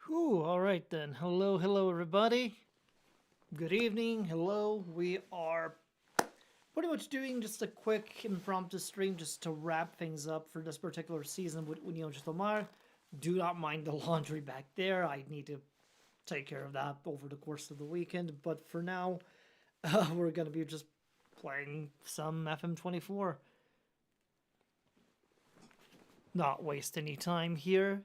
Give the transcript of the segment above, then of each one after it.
Whew, all right then. Hello, everybody. Good evening. Hello. We are pretty much doing just a quick impromptu stream just to wrap things up for this particular season with União de Tomar. Do not mind the laundry back there. I need to take care of that over the course of the weekend. But for now, we're going to be just playing some FM24. Not waste any time here.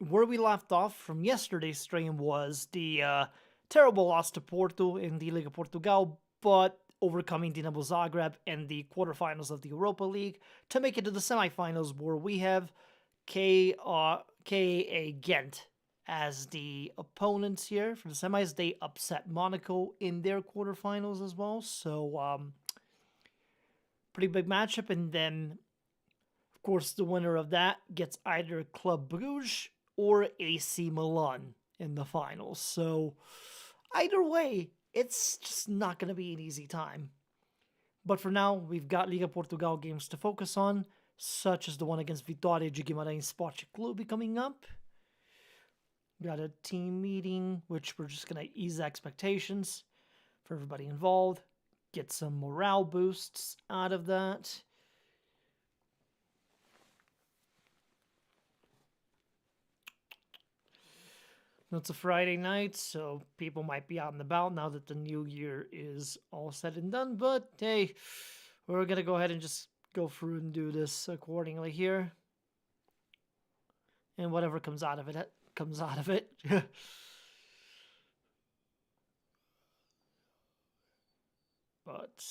Where we left off from yesterday's stream was the terrible loss to Porto in the Liga Portugal, but overcoming Dinamo Zagreb in the quarterfinals of the Europa League to make it to the semifinals, where we have KA Ghent as the opponents here. For the semis, they upset Monaco in their quarterfinals as well, so pretty big matchup. And then, of course, the winner of that gets either Club Bruges or AC Milan in the finals. So either way, it's just not going to be an easy time. But for now, we've got Liga Portugal games to focus on, such as the one against Vitória de Guimarães Sport Club coming up. Got a team meeting, which we're just going to ease expectations for everybody involved, get some morale boosts out of that. It's a Friday night, so people might be out and about now that the new year is all said and done. But hey, we're going to go ahead and just go through and do this accordingly here. And whatever comes out of it, comes out of it. But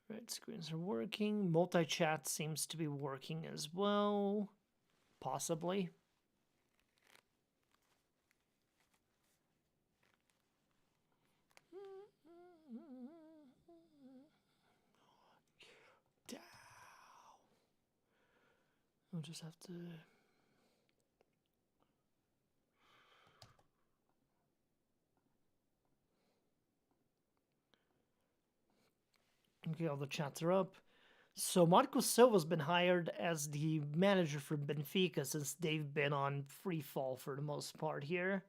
right, screens are working. Multi-chat seems to be working as well. Possibly. I'll just have to... Okay, all the chats are up. So Marco Silva's been hired as the manager for Benfica since they've been on free fall for the most part here,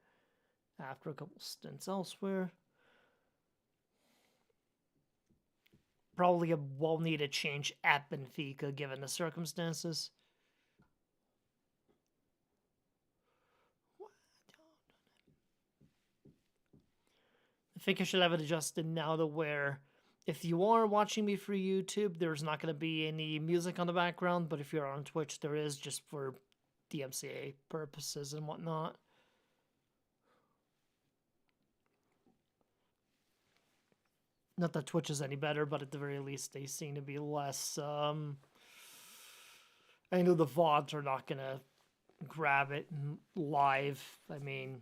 after a couple stints elsewhere. Probably a well-needed change at Benfica given the circumstances. I think I should have it adjusted now to where if you are watching me through YouTube, there's not going to be any music on the background, but if you're on Twitch, there is, just for DMCA purposes and whatnot. Not that Twitch is any better, but at the very least, they seem to be less... I know the VODs are not going to grab it live. I mean,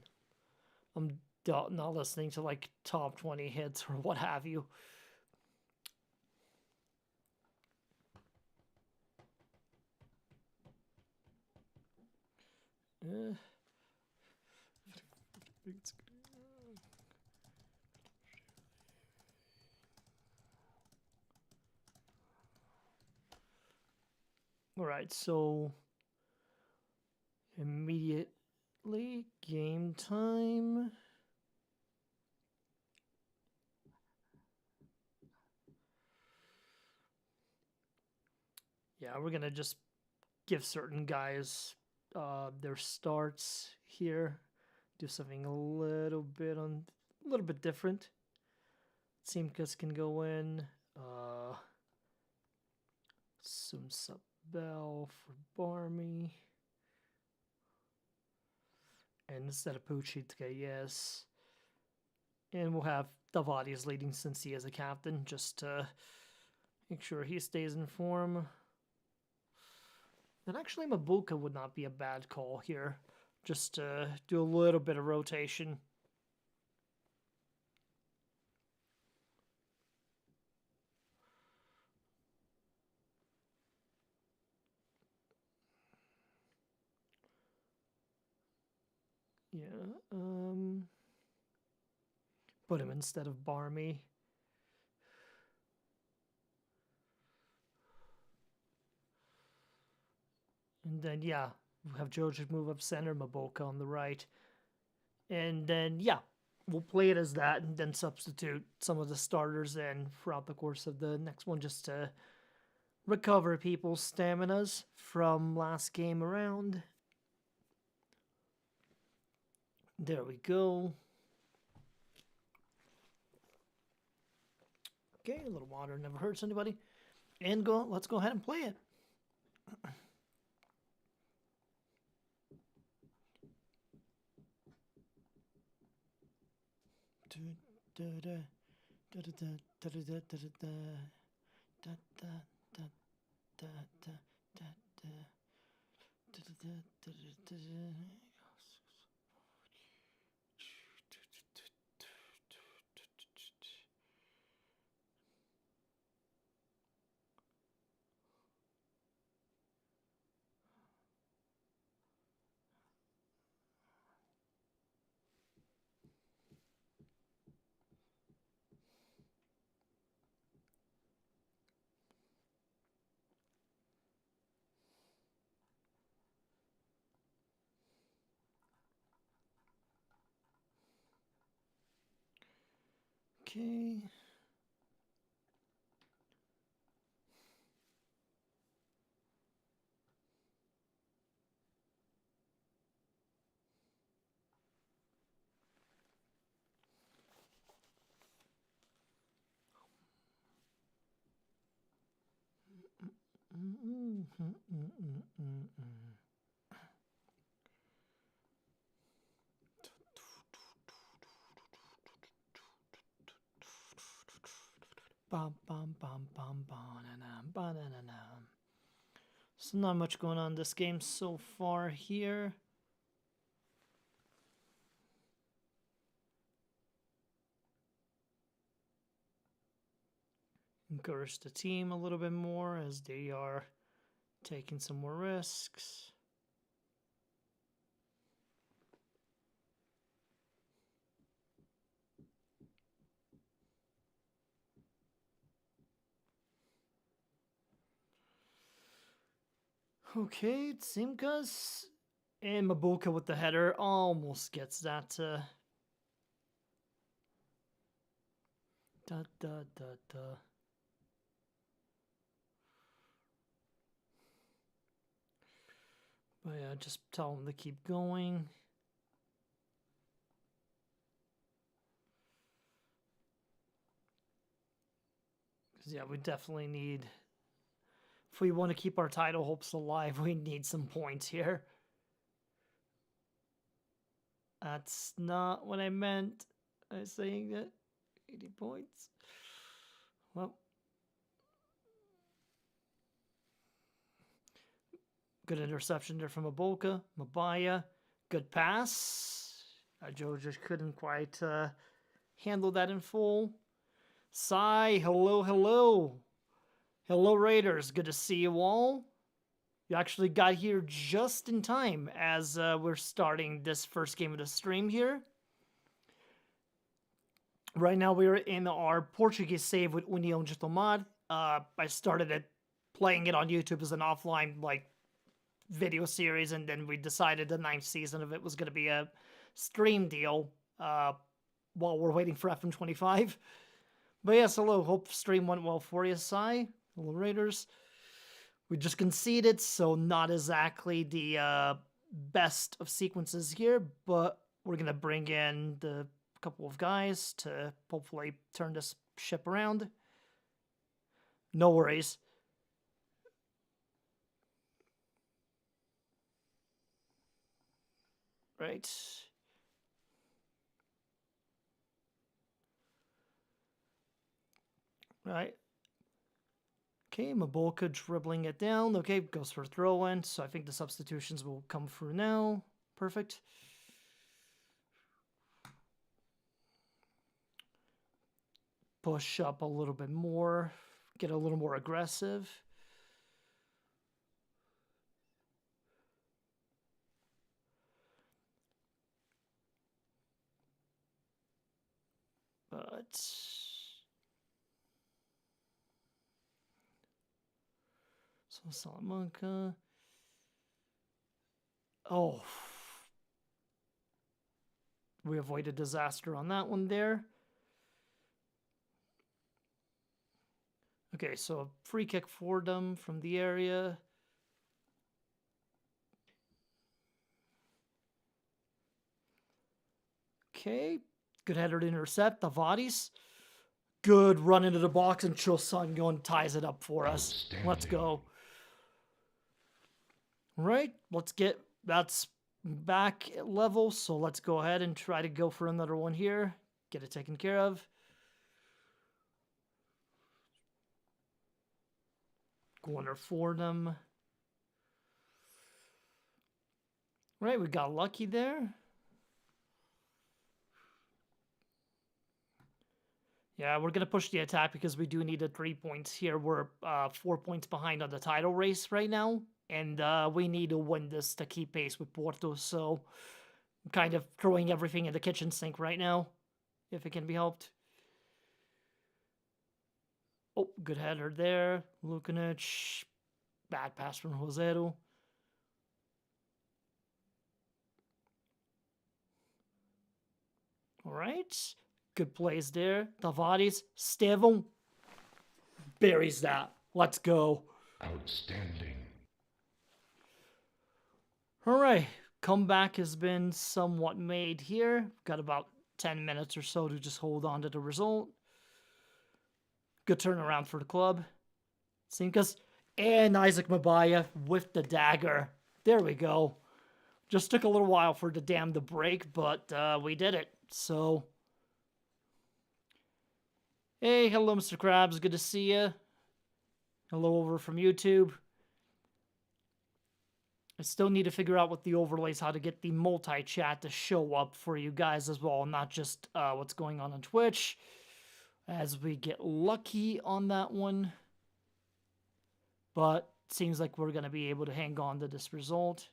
I'm not listening to, like, top 20 hits or what have you. All right, so immediately game time. Yeah, we're gonna just give certain guys their starts here. Do something a little bit different. Simkas can go in. Sumsabel for Barmy. And instead of Pucci, yes. And we'll have Davadi's leading Cincy as a captain, just to make sure he stays in form. And actually, Mabuka would not be a bad call here, just to do a little bit of rotation. Yeah, put him instead of Barmy. And then, yeah, we'll have Jojic move up center, Maboka on the right. And then, yeah, we'll play it as that and then substitute some of the starters in throughout the course of the next one just to recover people's staminas from last game around. There we go. Okay, a little water never hurts anybody. And let's go ahead and play it. Okay. Bum, bum, bum, bum, ba-na-na, so not much going on in this game so far here. Encourage the team a little bit more as they are taking some more risks. Okay, Tsimkas and Mabuka with the header almost gets that. Da. But yeah, just tell them to keep going. Because yeah, we definitely need. If we want to keep our title hopes alive, we need some points here. That's not what I meant. I was saying that 80 points. Well, good interception there from Maboka. Mabaya, good pass. Joe just couldn't quite handle that in full. Sai, hello. Hello, Raiders. Good to see you all. You actually got here just in time as we're starting this first game of the stream here. Right now we're in our Portuguese save with União de Tomar. I started it playing it on YouTube as an offline video series, and then we decided the 9th season of it was going to be a stream deal while we're waiting for FM25. But yes, hello. Hope stream went well for you, Sai. Hello, Raiders. We just conceded, so not exactly the best of sequences here, but we're going to bring in the couple of guys to hopefully turn this ship around. No worries. Right. Right. Okay, Mabolka dribbling it down. Okay, goes for a throw-in, so I think the substitutions will come through now. Perfect. Push up a little bit more. Get a little more aggressive. But so Salamanca. Oh. We avoided disaster on that one there. Okay, so a free kick for them from the area. Okay, good header to intercept. Tavares. Good run into the box, and Chosun going ties it up for us. Let's go. Right, let's get, that's back at level, so let's go ahead and try to go for another one here. Get it taken care of. Corner for them. Right, we got lucky there. Yeah, we're going to push the attack because we do need the 3 points here. We're 4 points behind on the title race right now, and we need to win this to keep pace with Porto, so I'm kind of throwing everything in the kitchen sink right now, if it can be helped. Oh, good header there. Lukanic. Bad pass from Rosero. All right. Good plays there. Tavares. Estevão. Buries that. Let's go. Outstanding. All right. Comeback has been somewhat made here. Got about 10 minutes or so to just hold on to the result. Good turnaround for the club. Simkas and Isaac Mabaya with the dagger. There we go. Just took a little while for the dam to break, but we did it. So, hey, hello, Mr. Krabs. Good to see you. Hello over from YouTube. I still need to figure out with the overlays how to get the multi-chat to show up for you guys as well, not just what's going on Twitch. As we get lucky on that one. But seems like we're going to be able to hang on to this result.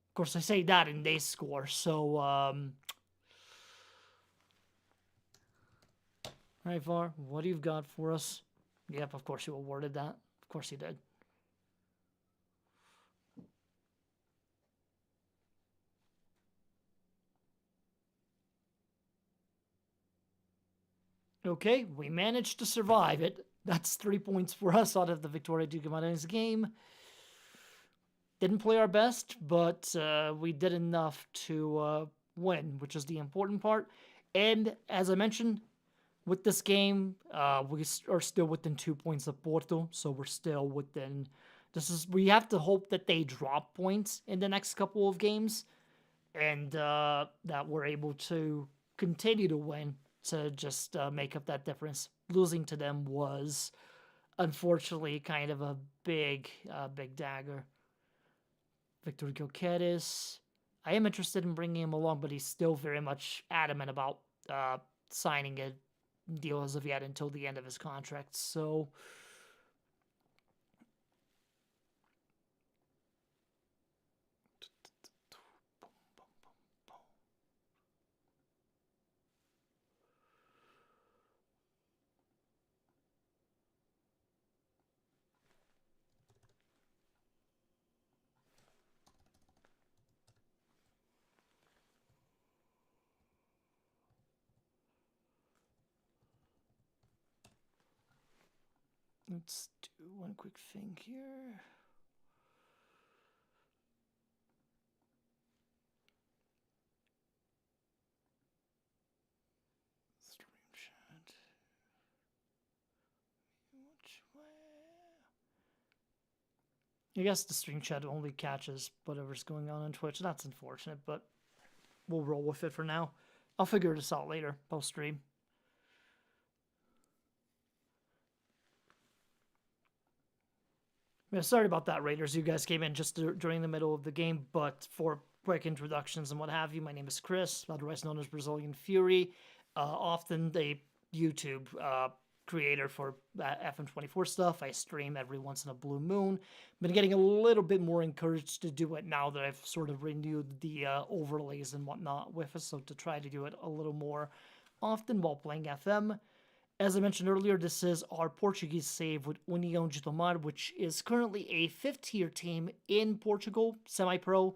Of course, I say that and they score, so... Right, Var, what do you got for us? Yep, of course you awarded that. Of course you did. Okay, we managed to survive it. That's 3 points for us out of the Victoria Ducamarense game. Didn't play our best, but we did enough to win, which is the important part. And as I mentioned, with this game, we are still within 2 points of Porto, so we're still within... We have to hope that they drop points in the next couple of games, and that we're able to continue to win to just make up that difference. Losing to them was, unfortunately, kind of a big dagger. Victor Gyokeres. I am interested in bringing him along, but he's still very much adamant about signing a deal as of yet until the end of his contract. So... Let's do one quick thing here. Stream chat. Which way? I guess the stream chat only catches whatever's going on Twitch. That's unfortunate, but we'll roll with it for now. I'll figure this out later, post-stream. Yeah, sorry about that, Raiders. You guys came in just during the middle of the game, but for quick introductions and what have you, my name is Chris, otherwise known as Brazilian Fury. Often a YouTube creator for FM24 stuff. I stream every once in a blue moon. Been getting a little bit more encouraged to do it now that I've sort of renewed the overlays and whatnot with us, so to try to do it a little more often while playing FM. As I mentioned earlier, this is our Portuguese save with União de Tomar, which is currently a fifth-tier team in Portugal, semi-pro.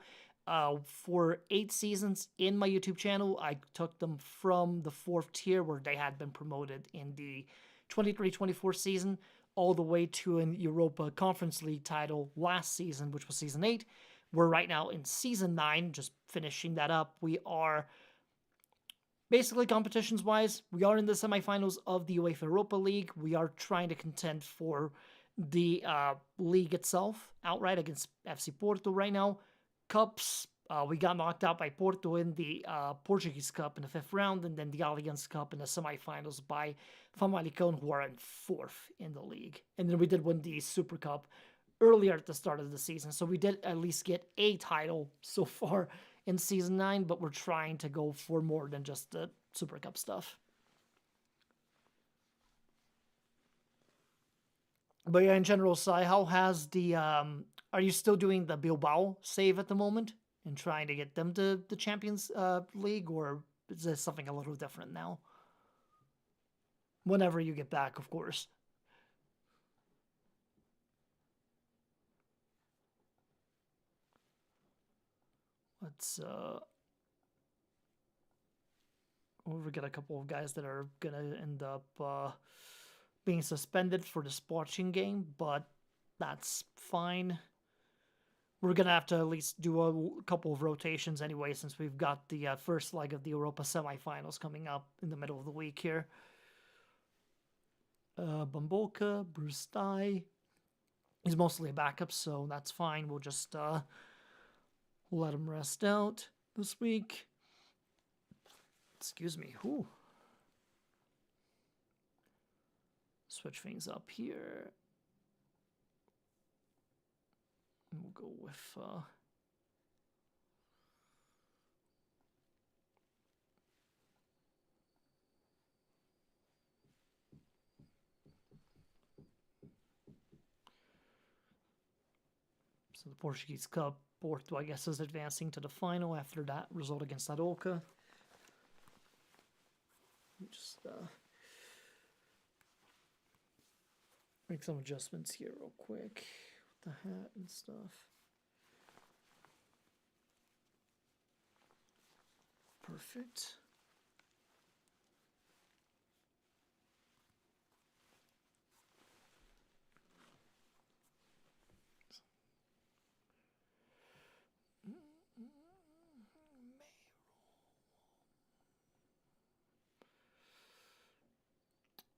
For 8 seasons in my YouTube channel, I took them from the 4th tier, where they had been promoted in the 23-24 season, all the way to an Europa Conference League title last season, which was Season 8. We're right now in Season 9, just finishing that up. We are... Basically, competitions-wise, we are in the semifinals of the UEFA Europa League. We are trying to contend for the league itself outright against FC Porto right now. Cups, we got knocked out by Porto in the Portuguese Cup in the 5th round, and then the Allianz Cup in the semifinals by Famalicão, who are in 4th in the league. And then we did win the Super Cup earlier at the start of the season, so we did at least get a title so far in Season 9, but we're trying to go for more than just the Super Cup stuff. But yeah, in general, Sai, how has the... are you still doing the Bilbao save at the moment and trying to get them to the Champions League, or is this something a little different now? Whenever you get back, of course. Let's we got a couple of guys that are gonna end up being suspended for the Sporting game, but that's fine. We're gonna have to at least do a couple of rotations anyway, since we've got the first leg of the Europa semifinals coming up in the middle of the week here. Bamboka, Bruce Dye. He's mostly a backup, so that's fine. We'll just let him rest out this week. Excuse me. Whew. Switch things up here. We'll go with so the Portuguese Cup. Porto, I guess, is advancing to the final after that result against Aroca. Just make some adjustments here real quick with the hat and stuff. Perfect.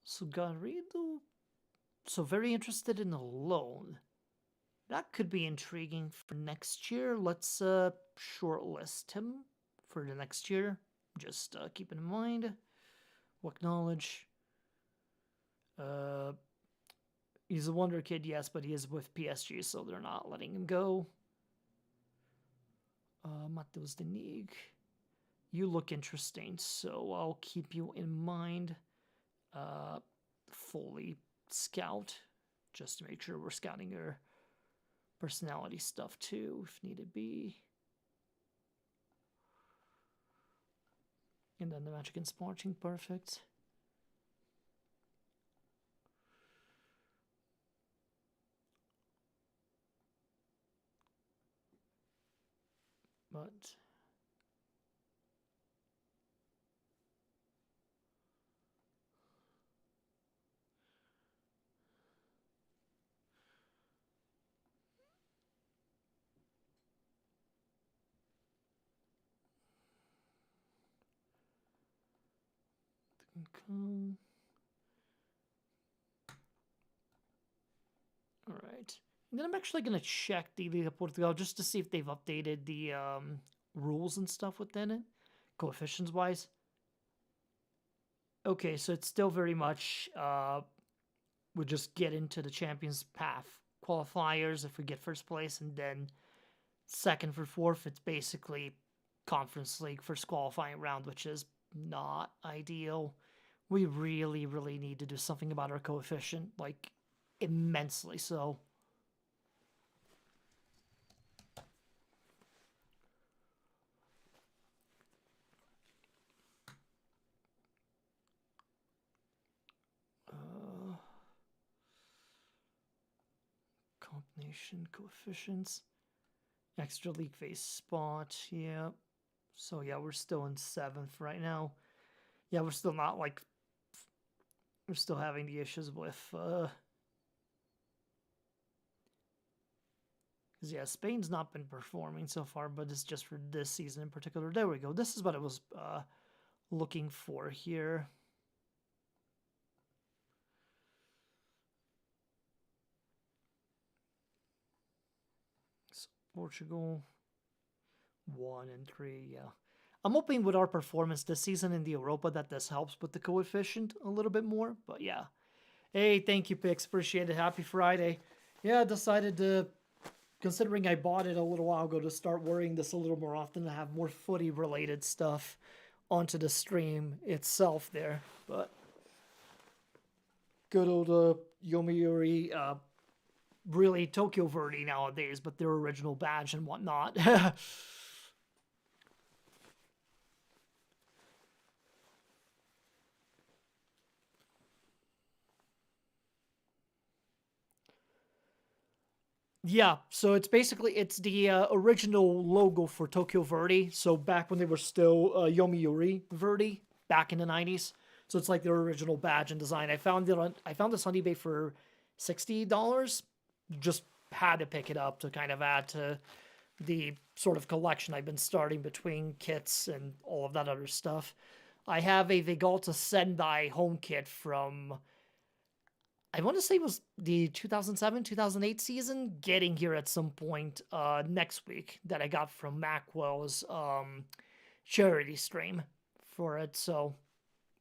So Garrido, so very interested in a loan. That could be intriguing for next year. Let's shortlist him for the next year. Just keep in mind. We'll acknowledge. He's a wonder kid, yes, but he is with PSG, so they're not letting him go. Matheus Denig. You look interesting, so I'll keep you in mind. Fully scout, just to make sure we're scouting your personality stuff too, if needed be. And then the match against Sporting, perfect. But okay. All right. And then I'm actually going to check the Liga Portugal just to see if they've updated the rules and stuff within it, coefficients-wise. Okay, so it's still very much, we'll just get into the Champions Path qualifiers if we get first place, and then second for fourth, it's basically Conference League first qualifying round, which is not ideal. We really, really need to do something about our coefficient, like immensely so. elimination coefficients. Extra league phase spot, yeah. So yeah, we're still in 7th right now. Yeah, we're still not like... We're still having the issues with... Because yeah, Spain's not been performing so far, but it's just for this season in particular. There we go. This is what I was looking for here. So Portugal, 1 and 3, yeah. I'm hoping with our performance this season in the Europa that this helps with the coefficient a little bit more, but yeah. Hey, thank you, Pix. Appreciate it. Happy Friday. Yeah, I decided to, considering I bought it a little while ago, to start wearing this a little more often, to have more footy-related stuff onto the stream itself there. But good old Yomiuri, really Tokyo Verde nowadays, but their original badge and whatnot. Yeah, so it's the original logo for Tokyo Verde. So back when they were still Yomiuri Verde back in the 90s. So it's like their original badge and design. I found this on eBay for $60. Just had to pick it up to kind of add to the sort of collection I've been starting between kits and all of that other stuff. I have a Vegalta Sendai home kit from, I want to say it was the 2007, 2008 season, getting here at some point next week, that I got from Macwell's charity stream for it. So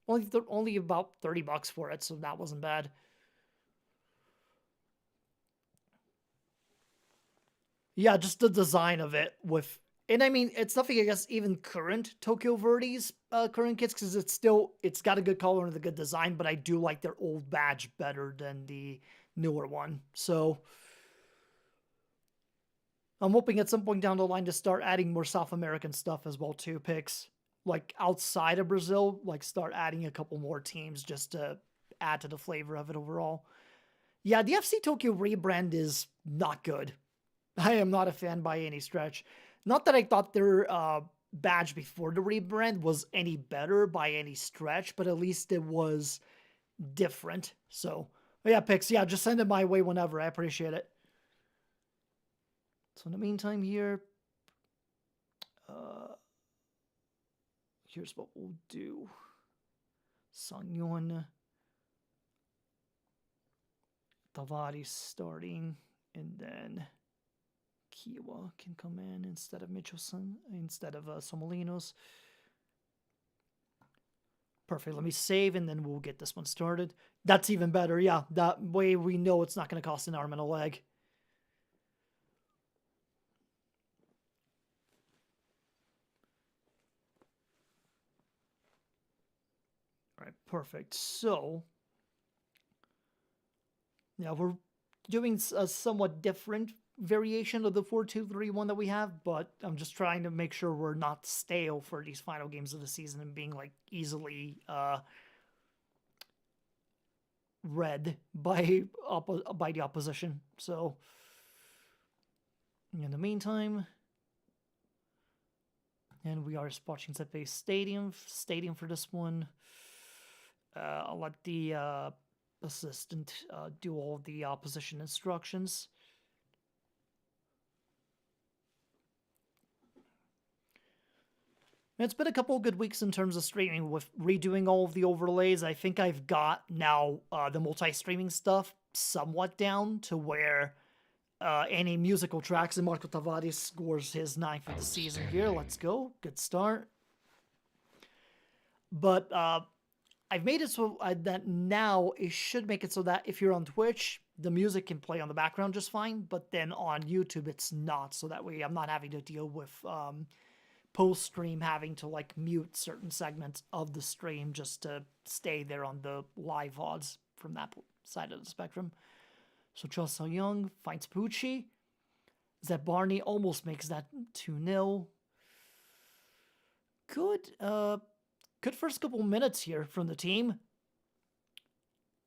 only about $30 for it, so that wasn't bad. Yeah, just the design of it with... And I mean, it's nothing against even current Tokyo Verde's current kits, because it's got a good color and a good design, but I do like their old badge better than the newer one. So I'm hoping at some point down the line to start adding more South American stuff as well too, picks. Like outside of Brazil, like start adding a couple more teams just to add to the flavor of it overall. Yeah, the FC Tokyo rebrand is not good. I am not a fan by any stretch. Not that I thought their badge before the rebrand was any better by any stretch, but at least it was different. So, yeah, Pix, yeah, just send it my way whenever. I appreciate it. So in the meantime here, here's what we'll do. Sanyon, Tavares starting, and then Kiwa can come in instead of Mitchelson, instead of Somolinos. Perfect. Let me save, and then we'll get this one started. That's even better. Yeah, that way we know it's not going to cost an arm and a leg. All right, perfect. So, yeah, we're doing a somewhat different variation of the 4-2-3-1 that we have, but I'm just trying to make sure we're not stale for these final games of the season and being like easily read by the opposition. So in the meantime, and we are watching Zepe Stadium for this one. I'll let the assistant do all the opposition instructions. It's been a couple of good weeks in terms of streaming with redoing all of the overlays. I think I've got now the multi-streaming stuff somewhat down to where any musical tracks, and Marco Tavares scores his 9th of the season here. Let's go. Good start. But I've made it so that now it should make it so that if you're on Twitch, the music can play on the background just fine, but then on YouTube it's not, so that way I'm not having to deal with post-stream having to like mute certain segments of the stream just to stay there on the live VODs from that side of the spectrum. So Chelsea Young finds Pucci. Zed Barney almost makes that 2-0. Good first couple minutes here from the team.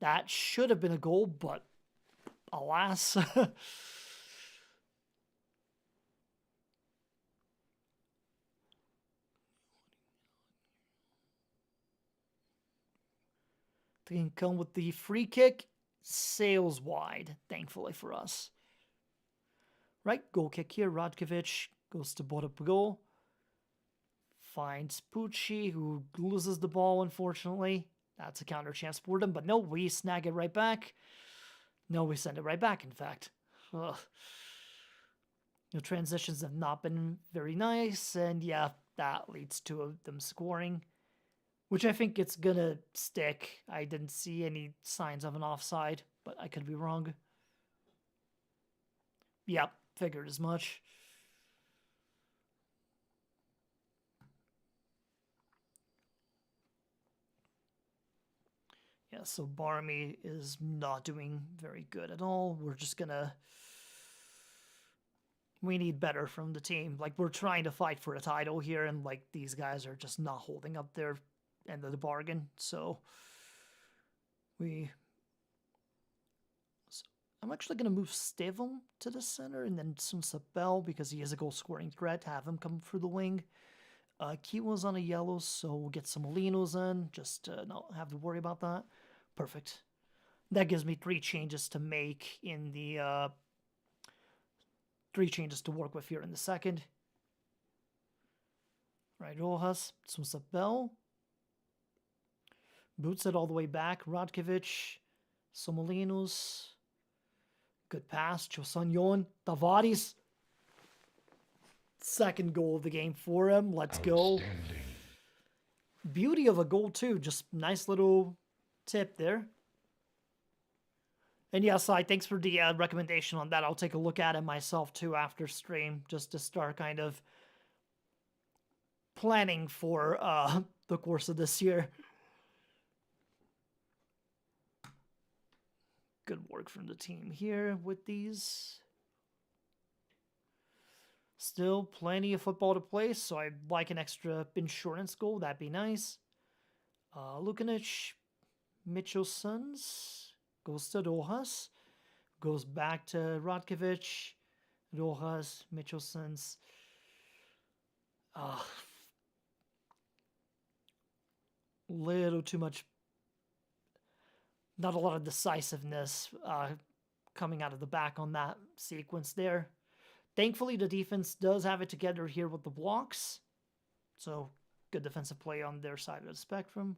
That should have been a goal, but alas. Can come with the free kick. Sails wide, thankfully for us. Right, goal kick here. Radkovic goes to Botafogo. Finds Pucci, who loses the ball, unfortunately. That's a counter chance for them, but no, we snag it right back. No, we send it right back, in fact. Ugh. The transitions have not been very nice, and yeah, that leads to them scoring, which I think it's gonna stick. I didn't see any signs of an offside, but I could be wrong. Yep, figured as much. Yeah, so Barmy is not doing very good at all. We're just gonna... We need better from the team. Like, we're trying to fight for a title here, and, like, these guys are just not holding up their end of the bargain. So, I'm actually going to move Stevom to the center, and then Sunsabel, because he is a goal-scoring threat, have him come through the wing. Kiwa's on a yellow, so we'll get some Molinos in, just to not have to worry about that. Perfect. That gives me 3 changes to make in the... 3 changes to work with here in the second. Right, Rojas, Sunsabel. Boots it all the way back. Radkovic, Somolinos. Good pass. Chosanyon. Tavares. Second goal of the game for him. Let's go. Beauty of a goal, too. Just nice little tip there. And yeah, Sai, thanks for the recommendation on that. I'll take a look at it myself, too, after stream, just to start kind of planning for the course of this year. Good work from the team here with these. Still plenty of football to play, so I'd like an extra insurance goal. That'd be nice. Lukanic, Mitchelson's goes to Rojas. Goes back to Radkovic. Rojas, Mitchelson's. Little too much. Not a lot of decisiveness coming out of the back on that sequence there. Thankfully, the defense does have it together here with the blocks. So, good defensive play on their side of the spectrum.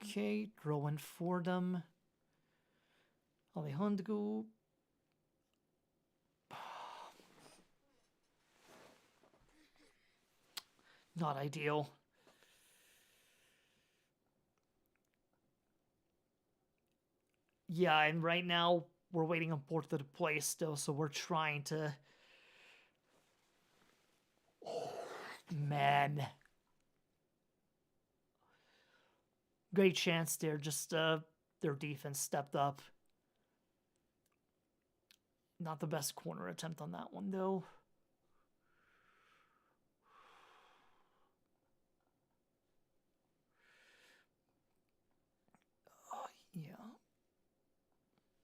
Okay, throw in for them. Alejandro. Not ideal. Yeah, and right now we're waiting on Porto to play still, so we're trying to... Oh, man. Great chance there, just their defense stepped up. Not the best corner attempt on that one, though. Yeah.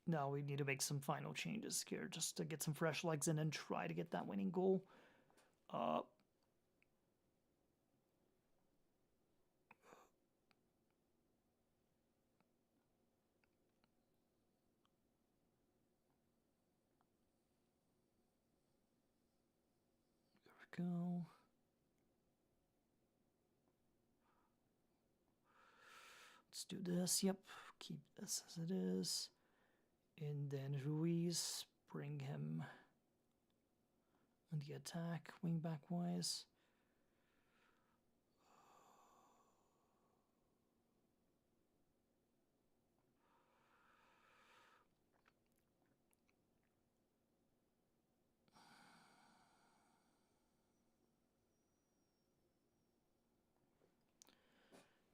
No, we need to make some final changes here just to get some fresh legs in and try to get that winning goal. There we go. Let's do this. Yep. Keep this as it is. And then Ruiz, bring him on the attack, wing back wise.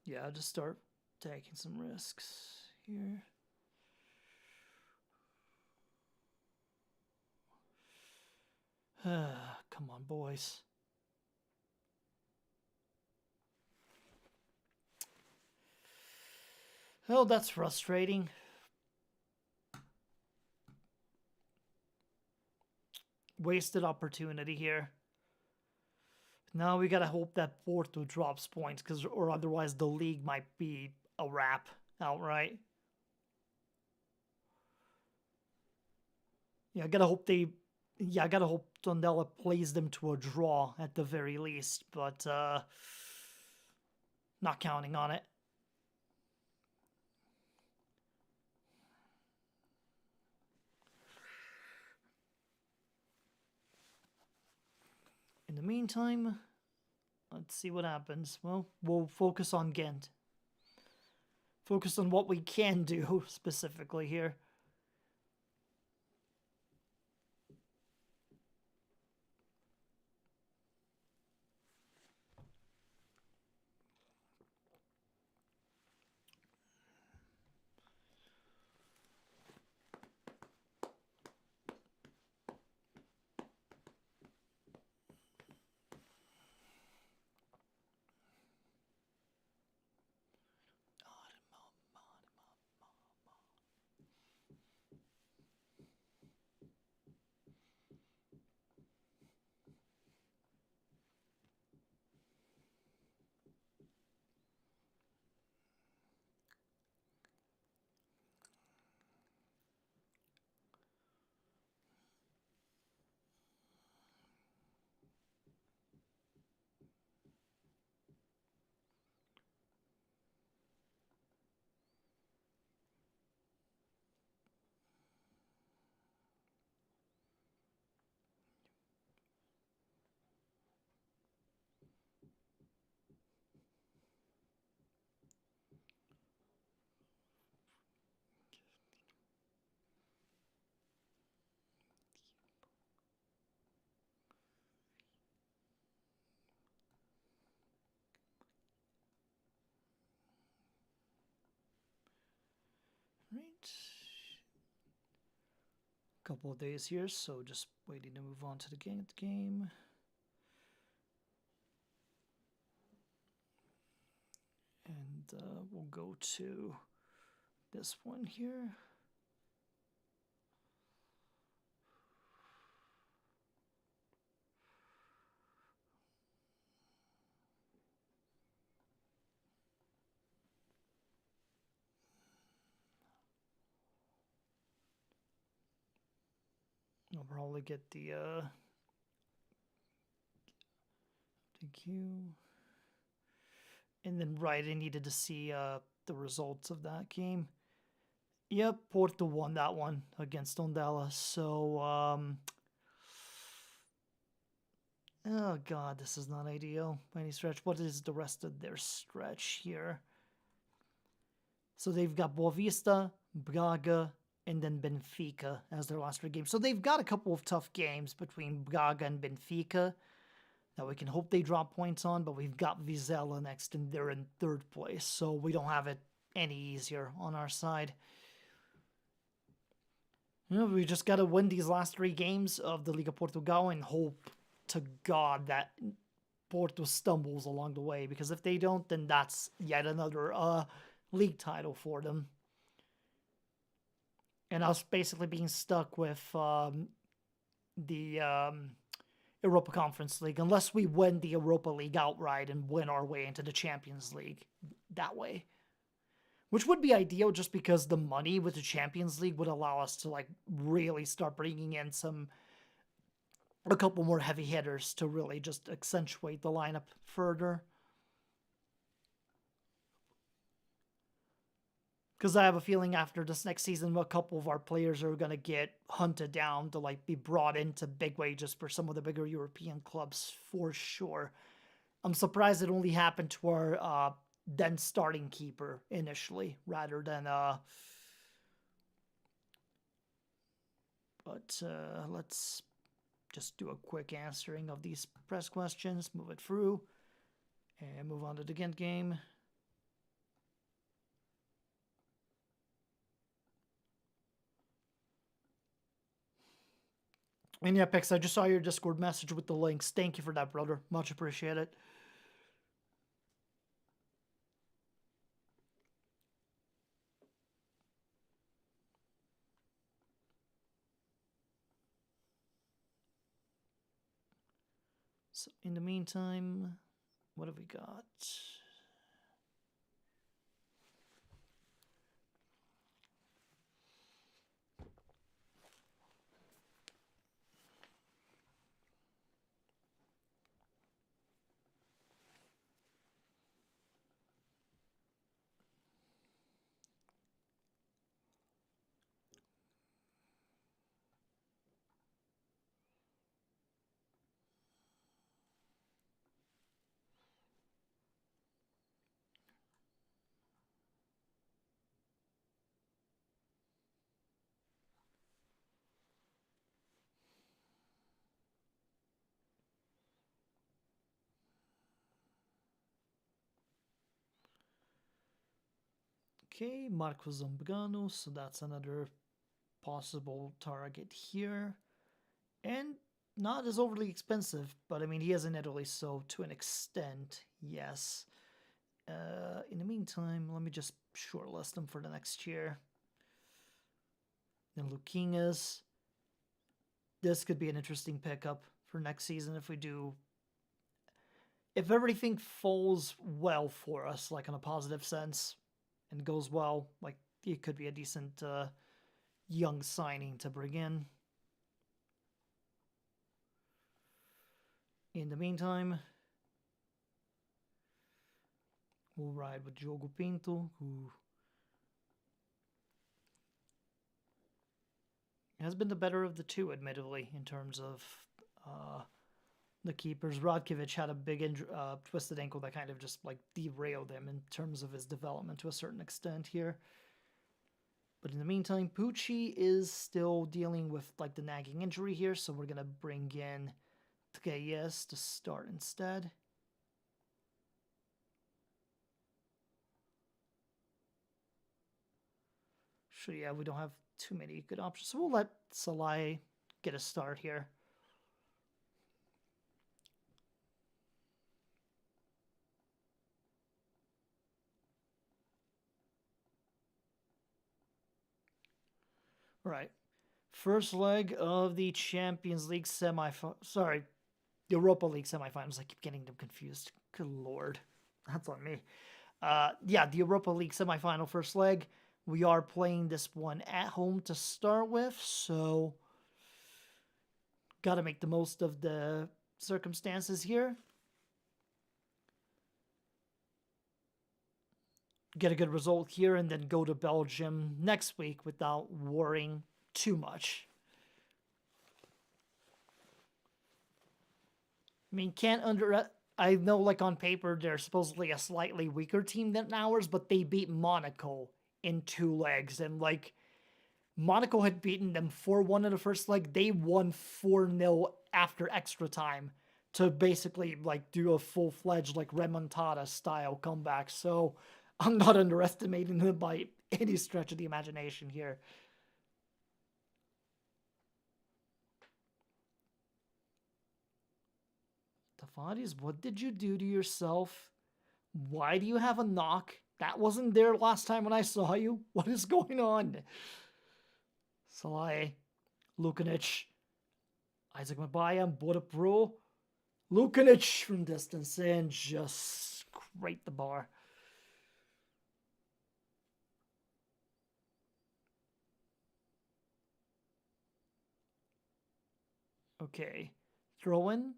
Yeah, just start taking some risks here. Come on, boys. Oh, that's frustrating. Wasted opportunity here. Now we gotta hope that Porto drops points, or otherwise the league might be a wrap outright. Yeah, I gotta hope Tondela plays them to a draw at the very least, but not counting on it. In the meantime, let's see what happens. Well, we'll focus on Ghent. Focus on what we can do specifically here. Right. Couple of days here, so just waiting to move on to the game. And we'll go to this one here. I'll probably get the queue. And then, right, I needed to see the results of that game. Yep, Porto won that one against Tondela. So, oh god, this is not ideal by any stretch. What is the rest of their stretch here? So they've got Boavista, Braga, and then Benfica as their last 3 games. So they've got a couple of tough games between Braga and Benfica that we can hope they drop points on, but we've got Vizela next, and they're in 3rd place, so we don't have it any easier on our side. You know, we just got to win these last 3 games of the Liga Portugal and hope to God that Porto stumbles along the way, because if they don't, then that's yet another league title for them. And us basically being stuck with the Europa Conference League, unless we win the Europa League outright and win our way into the Champions League that way. Which would be ideal, just because the money with the Champions League would allow us to like really start bringing in a couple more heavy hitters to really just accentuate the lineup further. Because I have a feeling after this next season, a couple of our players are going to get hunted down to like be brought into big wages for some of the bigger European clubs for sure. I'm surprised it only happened to our then starting keeper initially, rather than but let's just do a quick answering of these press questions, move it through, and move on to the Ghent game. And yeah, Pix, I just saw your Discord message with the links. Thank you for that, brother. Much appreciated. So in the meantime, what have we got? Okay, Marco Zambrano, so that's another possible target here. And not as overly expensive, but I mean, he is in Italy, so to an extent, yes. In the meantime, let me just shortlist them for the next year. Then Luquinhas. This could be an interesting pickup for next season if we do. If everything falls well for us, like in a positive sense, and goes well, like it could be a decent young signing to bring in. In the meantime, we'll ride with Diogo Pinto, who has been the better of the two, admittedly, in terms of the keepers. Rodkovic had a big twisted ankle that kind of just like derailed him in terms of his development to a certain extent here. But in the meantime, Pucci is still dealing with like the nagging injury here, so we're gonna bring in Treyes to start instead. So yeah, we don't have too many good options, so we'll let Salai get a start here. Right. First leg of the Champions League the Europa League semifinals. I keep getting them confused. Good lord. That's on me. Yeah, the Europa League semifinal first leg. We are playing this one at home to start with, so got to make the most of the circumstances here. Get a good result here and then go to Belgium next week without worrying too much. I mean, I know, like, on paper, they're supposedly a slightly weaker team than ours, but they beat Monaco in 2 legs. And, like, Monaco had beaten them 4-1 in the first leg. They won 4-0 after extra time to basically, like, do a full-fledged, like, remontada-style comeback. So I'm not underestimating them by any stretch of the imagination here. Tavares, what did you do to yourself? Why do you have a knock? That wasn't there last time when I saw you. What is going on? Salai, Lukanic, Isaac Mabaya, Boda Pro. Lukanic from distance and just scrape the bar. Okay. Throw in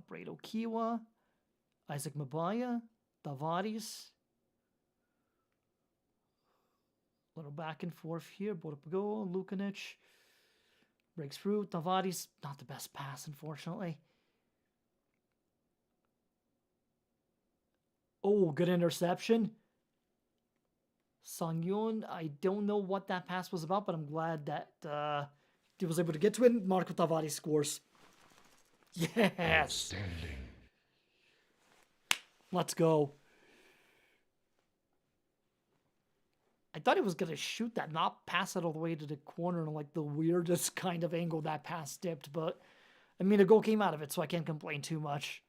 Brado Kiwa, Isaac Mabaya, Tavares. Little back and forth here. Botapago, Lukanic. Breaks through. Tavares, not the best pass, unfortunately. Oh, good interception. Sangyun, I don't know what that pass was about, but I'm glad that he was able to get to it. Marco Tavares scores. Yes! Outstanding. Let's go. I thought he was going to shoot that, not pass it all the way to the corner in like the weirdest kind of angle that pass dipped, but I mean, a goal came out of it, so I can't complain too much.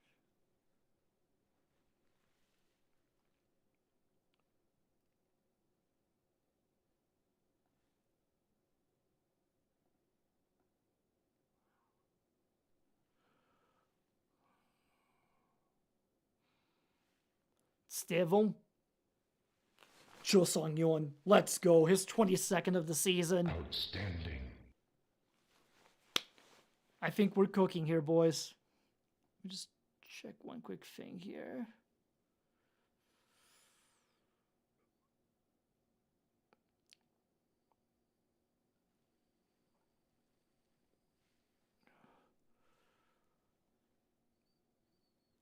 Stevon. Cho Sung-yeon, let's go. His 22nd of the season. Outstanding. I think we're cooking here, boys. Let me just check one quick thing here.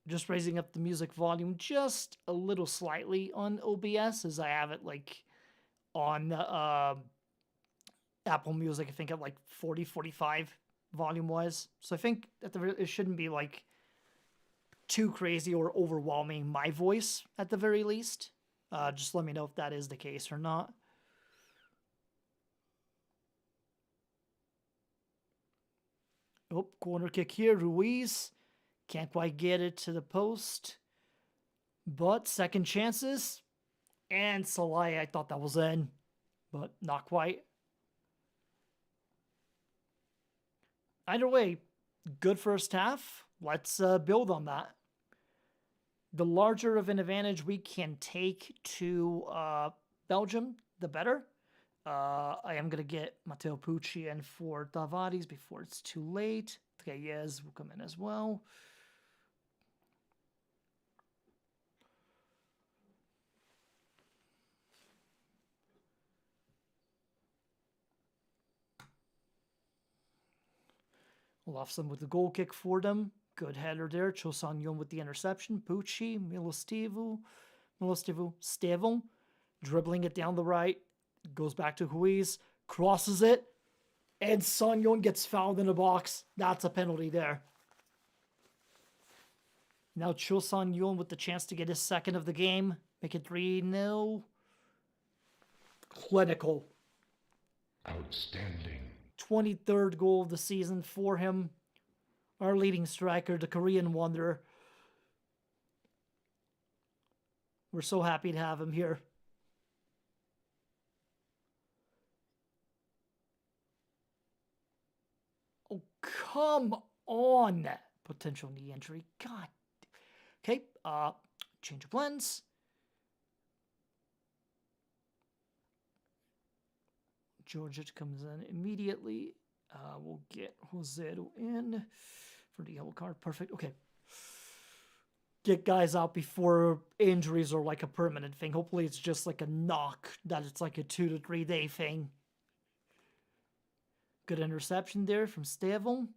Just raising up the music volume just a little slightly on OBS, as I have it like on Apple Music, I think at like 40, 45 volume-wise. So I think at it shouldn't be like too crazy or overwhelming my voice at the very least. Just let me know if that is the case or not. Oh, corner kick here, Ruiz. Can't quite get it to the post. But second chances. And Salai, I thought that was in. But not quite. Either way, good first half. Let's build on that. The larger of an advantage we can take to Belgium, the better. I am going to get Matteo Pucci in for Tavares before it's too late. Okay, yes, will come in as well. Olafsson with the goal kick for them. Good header there. Cho Sang-yeon with the interception. Pucci, Stevon, dribbling it down the right. Goes back to Ruiz. Crosses it. And Sang-yeon gets fouled in the box. That's a penalty there. Now Cho Sang-yeon with the chance to get his second of the game. Make it 3-0. Clinical. Outstanding. 23rd goal of the season for him. Our leading striker, the Korean wonder. We're so happy to have him here. Oh, come on. Potential knee injury. God. Okay, change of plans. Georgic comes in immediately. We'll get Josero in for the yellow card. Perfect. Okay. Get guys out before injuries are like a permanent thing. Hopefully it's just like a knock, that it's like a 2 to 3 day thing. Good interception there from Stevon.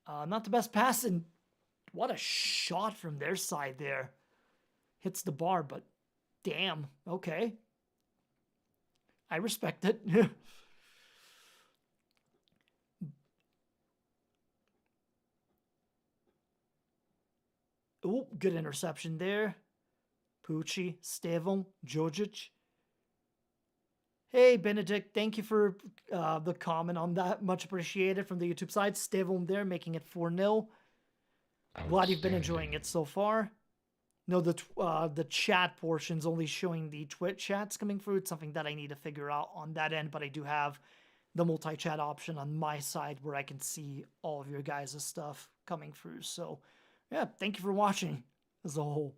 Not the best pass, and what a shot from their side there. Hits the bar, but damn. Okay. I respect it. Oh, good interception there. Pucci, Stevon, Jojic. Hey, Benedict, thank you for the comment on that. Much appreciated from the YouTube side. Stevon there, making it 4-0. Glad you've been enjoying it so far. No, the chat portion's only showing the Twitch chats coming through. It's something that I need to figure out on that end, but I do have the multi-chat option on my side where I can see all of your guys' stuff coming through. So, yeah, thank you for watching as a whole.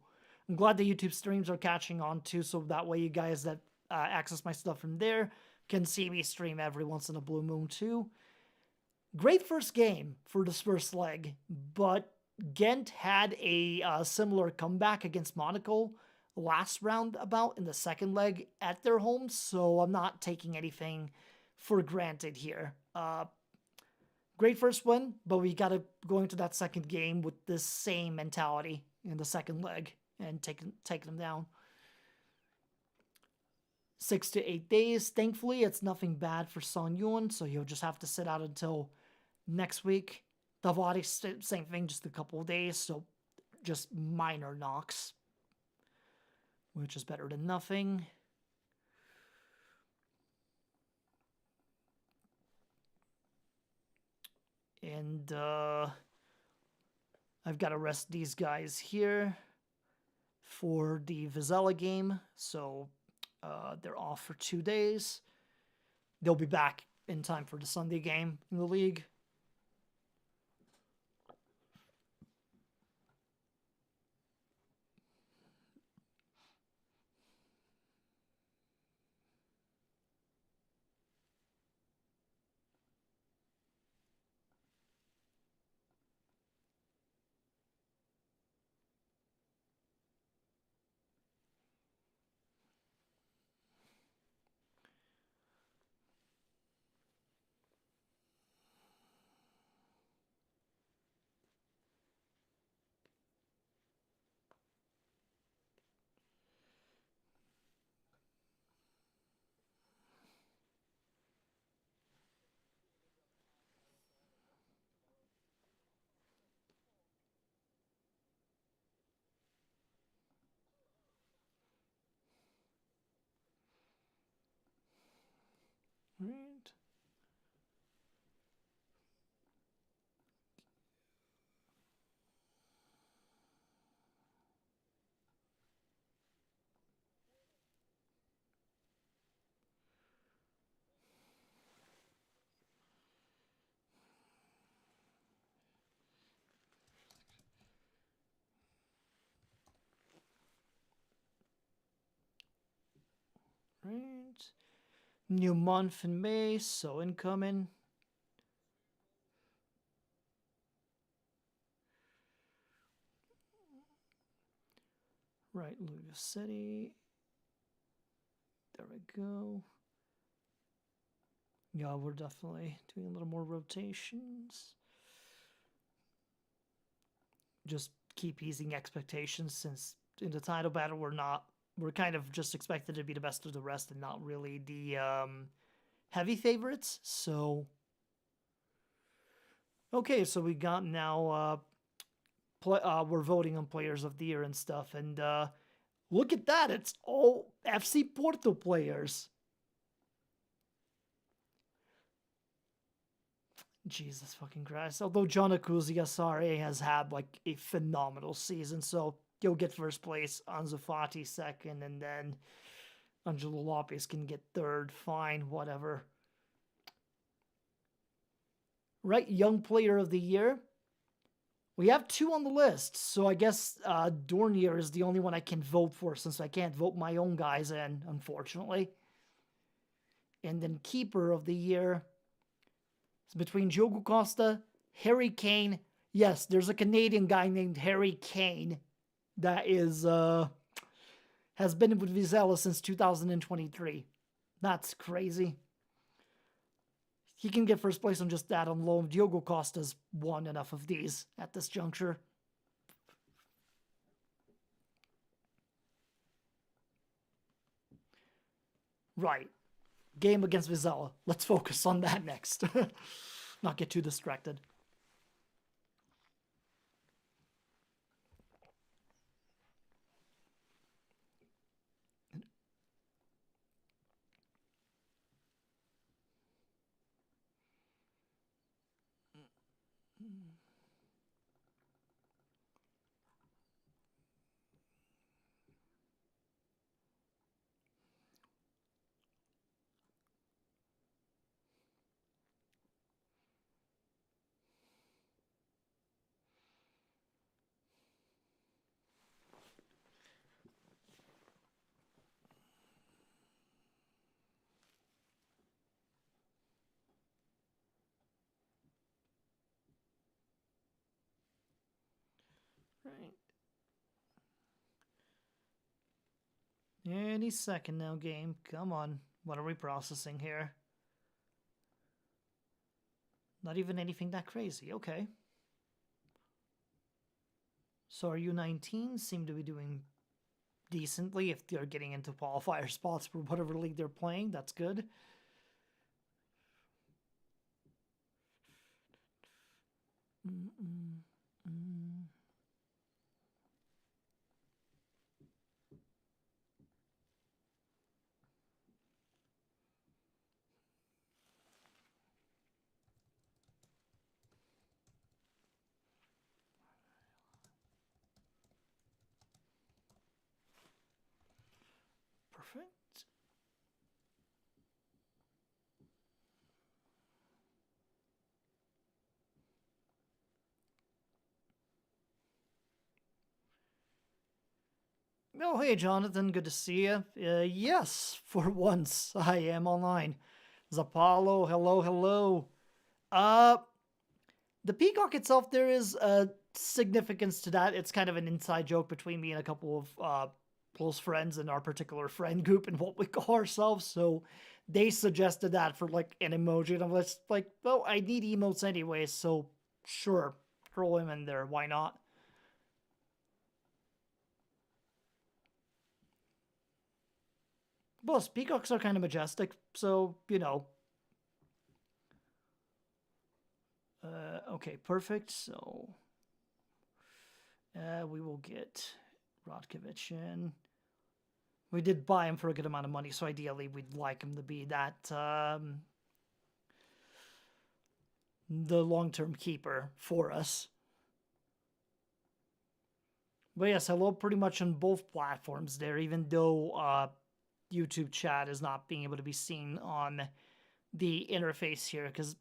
I'm glad the YouTube streams are catching on too, so that way you guys that access my stuff from there can see me stream every once in a blue moon too. Great first game for this first leg, but Ghent had a similar comeback against Monaco last round about in the second leg at their home, so I'm not taking anything for granted here. Great first win, but we got to go into that second game with the same mentality in the second leg and taking them down. 6 to 8 days. Thankfully, it's nothing bad for Sang-yeon, so he'll just have to sit out until next week. Tavares, same thing, just a couple of days, so just minor knocks, which is better than nothing. And I've got to rest these guys here for the Vizela game, so they're off for 2 days. They'll be back in time for the Sunday game in the league. New month in May, so incoming. Right, Louis City. There we go. Yeah, we're definitely doing a little more rotations. Just keep easing expectations, since in the title battle we're kind of just expected to be the best of the rest and not really the heavy favorites. So okay, so we got now we're voting on players of the year and stuff, and look at that, it's all FC Porto players. Jesus fucking Christ. Although John Akuziasare has had like a phenomenal season, so you'll get first place, Ansu Fati second, and then Angelo Lopez can get third. Fine, whatever. Right, young player of the year. We have 2 on the list, so I guess Dornier is the only one I can vote for, since I can't vote my own guys in, unfortunately. And then keeper of the year. It's between Diogo Costa, Harry Kane. Yes, there's a Canadian guy named Harry Kane that has been with Vizela since 2023. That's crazy. He can get first place on just that on loan. Diogo Costa's won enough of these at this juncture. Right. Game against Vizela. Let's focus on that next. Not get too distracted. Right. Any second now, game. Come on. What are we processing here? Not even anything that crazy. Okay. So our U19 seem to be doing decently if they're getting into qualifier spots for whatever league they're playing. That's good. Perfect. Oh, hey, Jonathan. Good to see you. Yes, for once, I am online. Zapalo, hello, hello. The peacock itself, there is a significance to that. It's kind of an inside joke between me and a couple of close friends in our particular friend group and what we call ourselves. So they suggested that for like an emoji, and I'm just like, well, I need emotes anyway, so sure, throw him in there. Why not? Plus, peacocks are kind of majestic, so you know. Okay, perfect. So we will get Rodkovic in. We did buy him for a good amount of money, so ideally we'd like him to be that the long-term keeper for us. But yes, hello pretty much on both platforms there, even though YouTube chat is not being able to be seen on the interface here, because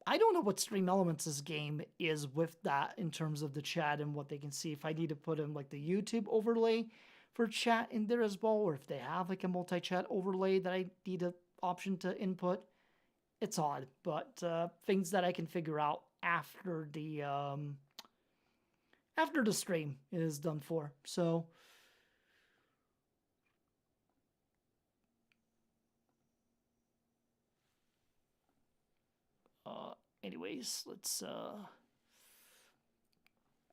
I don't know what Stream Elements' game is with that in terms of the chat and what they can see. If I need to put in like the YouTube overlay for chat in there as well, or if they have like a multi-chat overlay that I need to option to input. It's odd, but things that I can figure out after the stream is done for. So anyways, let's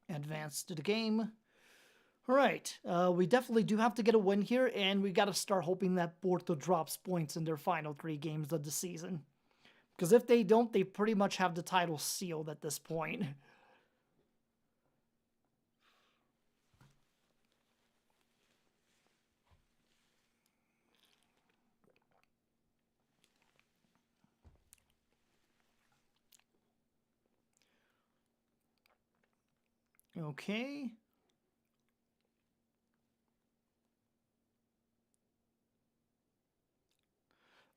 advance to the game. All right, we definitely do have to get a win here, and we got to start hoping that Porto drops points in their final 3 games of the season. Because if they don't, they pretty much have the title sealed at this point. Okay.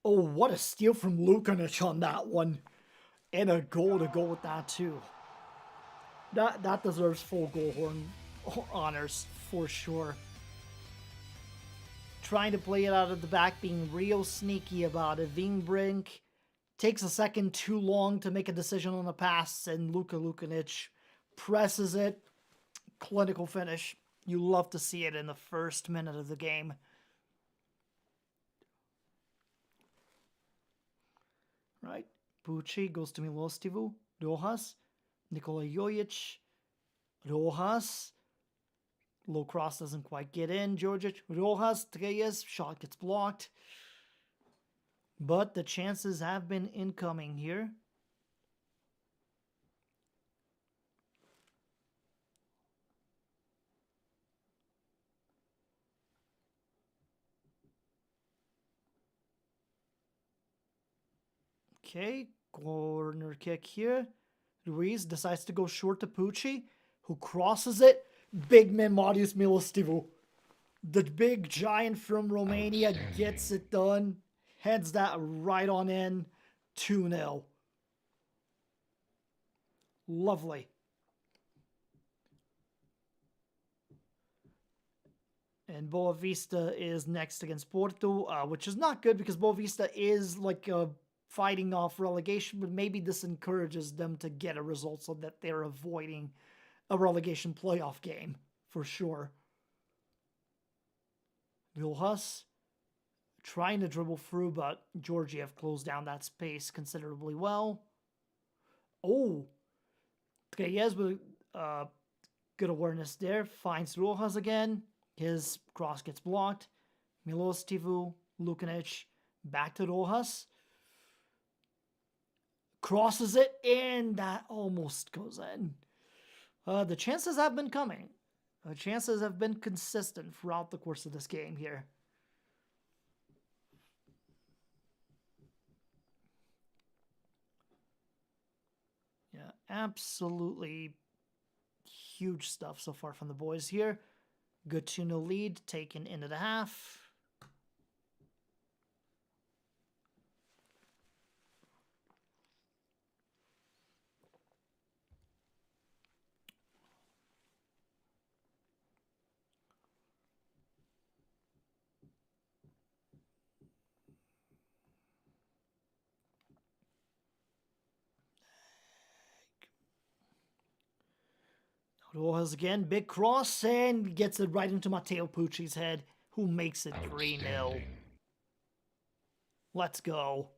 Oh, what a steal from Lukanic on that one. And a goal to go with that too. That deserves full goal horn honors for sure. Trying to play it out of the back, being real sneaky about it. Vingbrink takes a second too long to make a decision on the pass, and Lukanic presses it. Clinical finish. You love to see it in the first minute of the game. Right. Pucci goes to Milostivu. Rojas. Nikola Jojic. Rojas. Low cross doesn't quite get in. Georgic. Rojas. Treyes. Shot gets blocked. But the chances have been incoming here. Okay, corner kick here. Ruiz decides to go short to Pucci, who crosses it. Big man Marius Milostivu. The big giant from Romania gets it done. Heads that right on in. 2-0. Lovely. And Boavista is next against Porto, which is not good because Boavista is like fighting off relegation, but maybe this encourages them to get a result so that they're avoiding a relegation playoff game for sure. Vilhus trying to dribble through, but Georgiev closed down that space considerably well. Oh, Treyes with good awareness there. Finds Rojas again. His cross gets blocked. Milostivu, Lukanic, back to Rojas. Crosses it, and that almost goes in. The chances have been coming. The chances have been consistent throughout the course of this game here. Yeah, absolutely huge stuff so far from the boys here. Good 2-0 lead taken into the half. Rojas again, big cross, and gets it right into Matteo Pucci's head, who makes it 3-0. Let's go.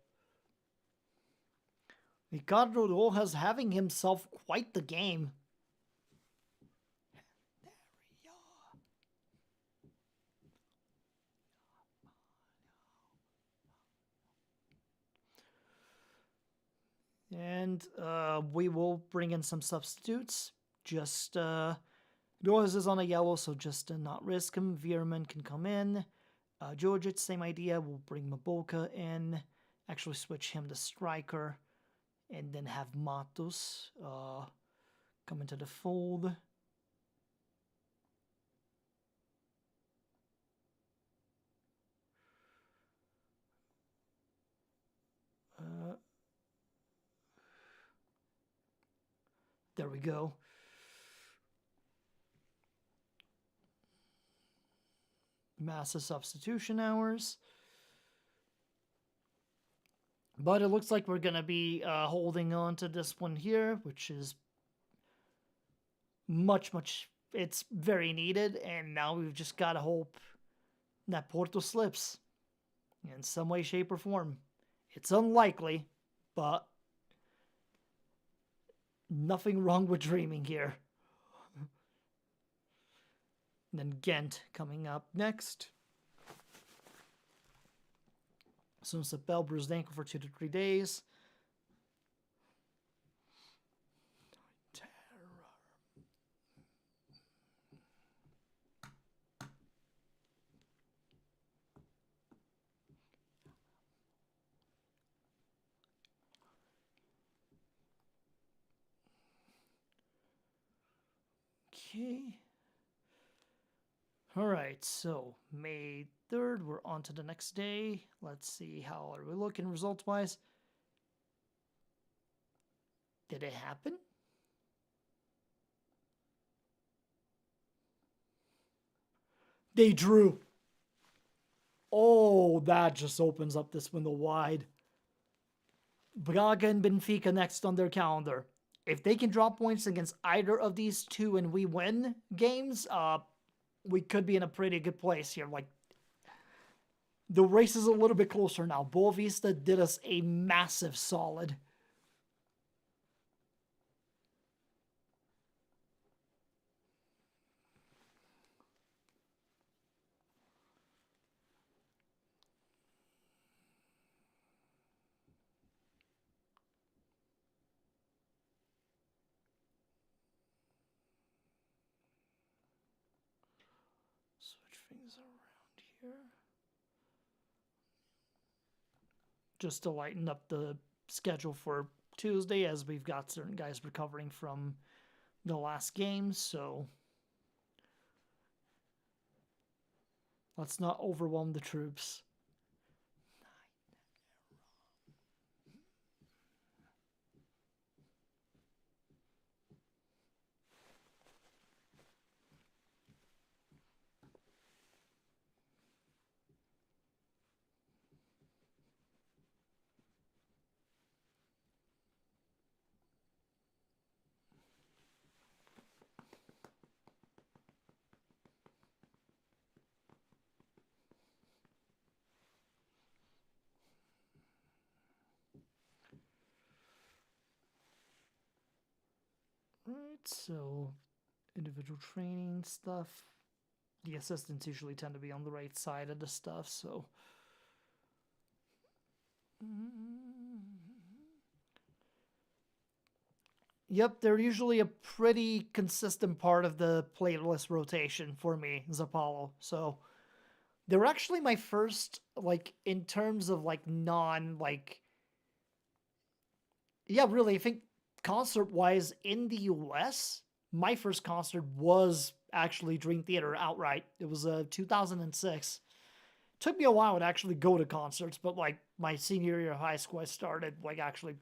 Ricardo Rojas having himself quite the game. And we will bring in some substitutes. Just Rojas is on a yellow, so just to not risk him. Vierman can come in. Georgic, same idea. We'll bring Mabolka in. Actually switch him to striker. And then have Matos come into the fold. There we go. Massive substitution hours. But it looks like we're going to be holding on to this one here, which is much, it's very needed. And now we've just got to hope that Porto slips in some way, shape, or form. It's unlikely, but nothing wrong with dreaming here. And then Ghent coming up next. Sundsvall bruised ankle for 2 to 3 days. Okay. All right, so May 3rd, we're on to the next day. Let's see, how are we looking results-wise? Did it happen? They drew. Oh, that just opens up this window wide. Braga and Benfica next on their calendar. If they can drop points against either of these two and we win games, we could be in a pretty good place here. Like, the race is a little bit closer now. Boa Vista did us a massive solid. Switch things around here. Just to lighten up the schedule for Tuesday, as we've got certain guys recovering from the last game, so let's not overwhelm the troops. Right, so individual training stuff. The assistants usually tend to be on the right side of the stuff, so. Yep, they're usually a pretty consistent part of the playlist rotation for me, Zapalo. So they're actually my first, like, in terms of, like, yeah, really, I think concert-wise in the US, my first concert was actually Dream Theater outright. It was 2006. Took me a while to actually go to concerts, but, like, my senior year of high school, I started, like, actually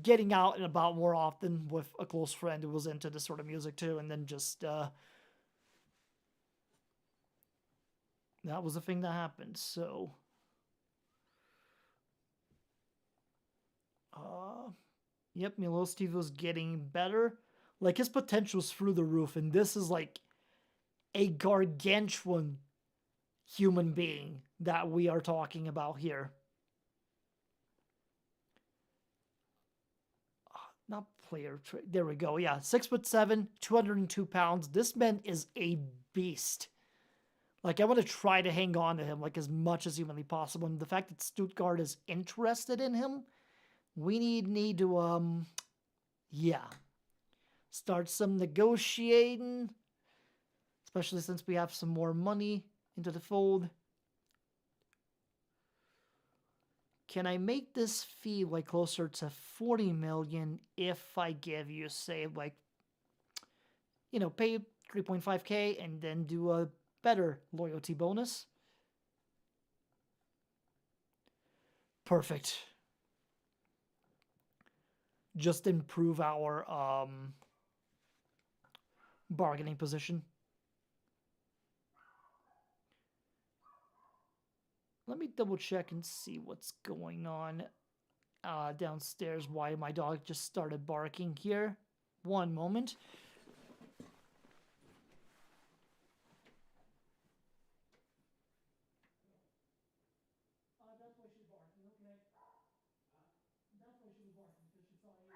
getting out and about more often with a close friend who was into this sort of music too, and then just that was the thing that happened. So yep, Milostiv was getting better. Like, his potential's through the roof, and this is like a gargantuan human being that we are talking about here. Not player. There we go. Yeah, 6'7", 202 pounds. This man is a beast. Like, I want to try to hang on to him, like, as much as humanly possible. And the fact that Stuttgart is interested in him, we need to, yeah, start some negotiating, especially since we have some more money into the fold. Can I make this fee, like, closer to 40 million if I give you, say, like, you know, pay 3.5K and then do a better loyalty bonus? Perfect. Just improve our bargaining position. Let me double check and see what's going on downstairs. Why my dog just started barking here. One moment. That's why she's barking, okay? That's why she was barking, because she saw you.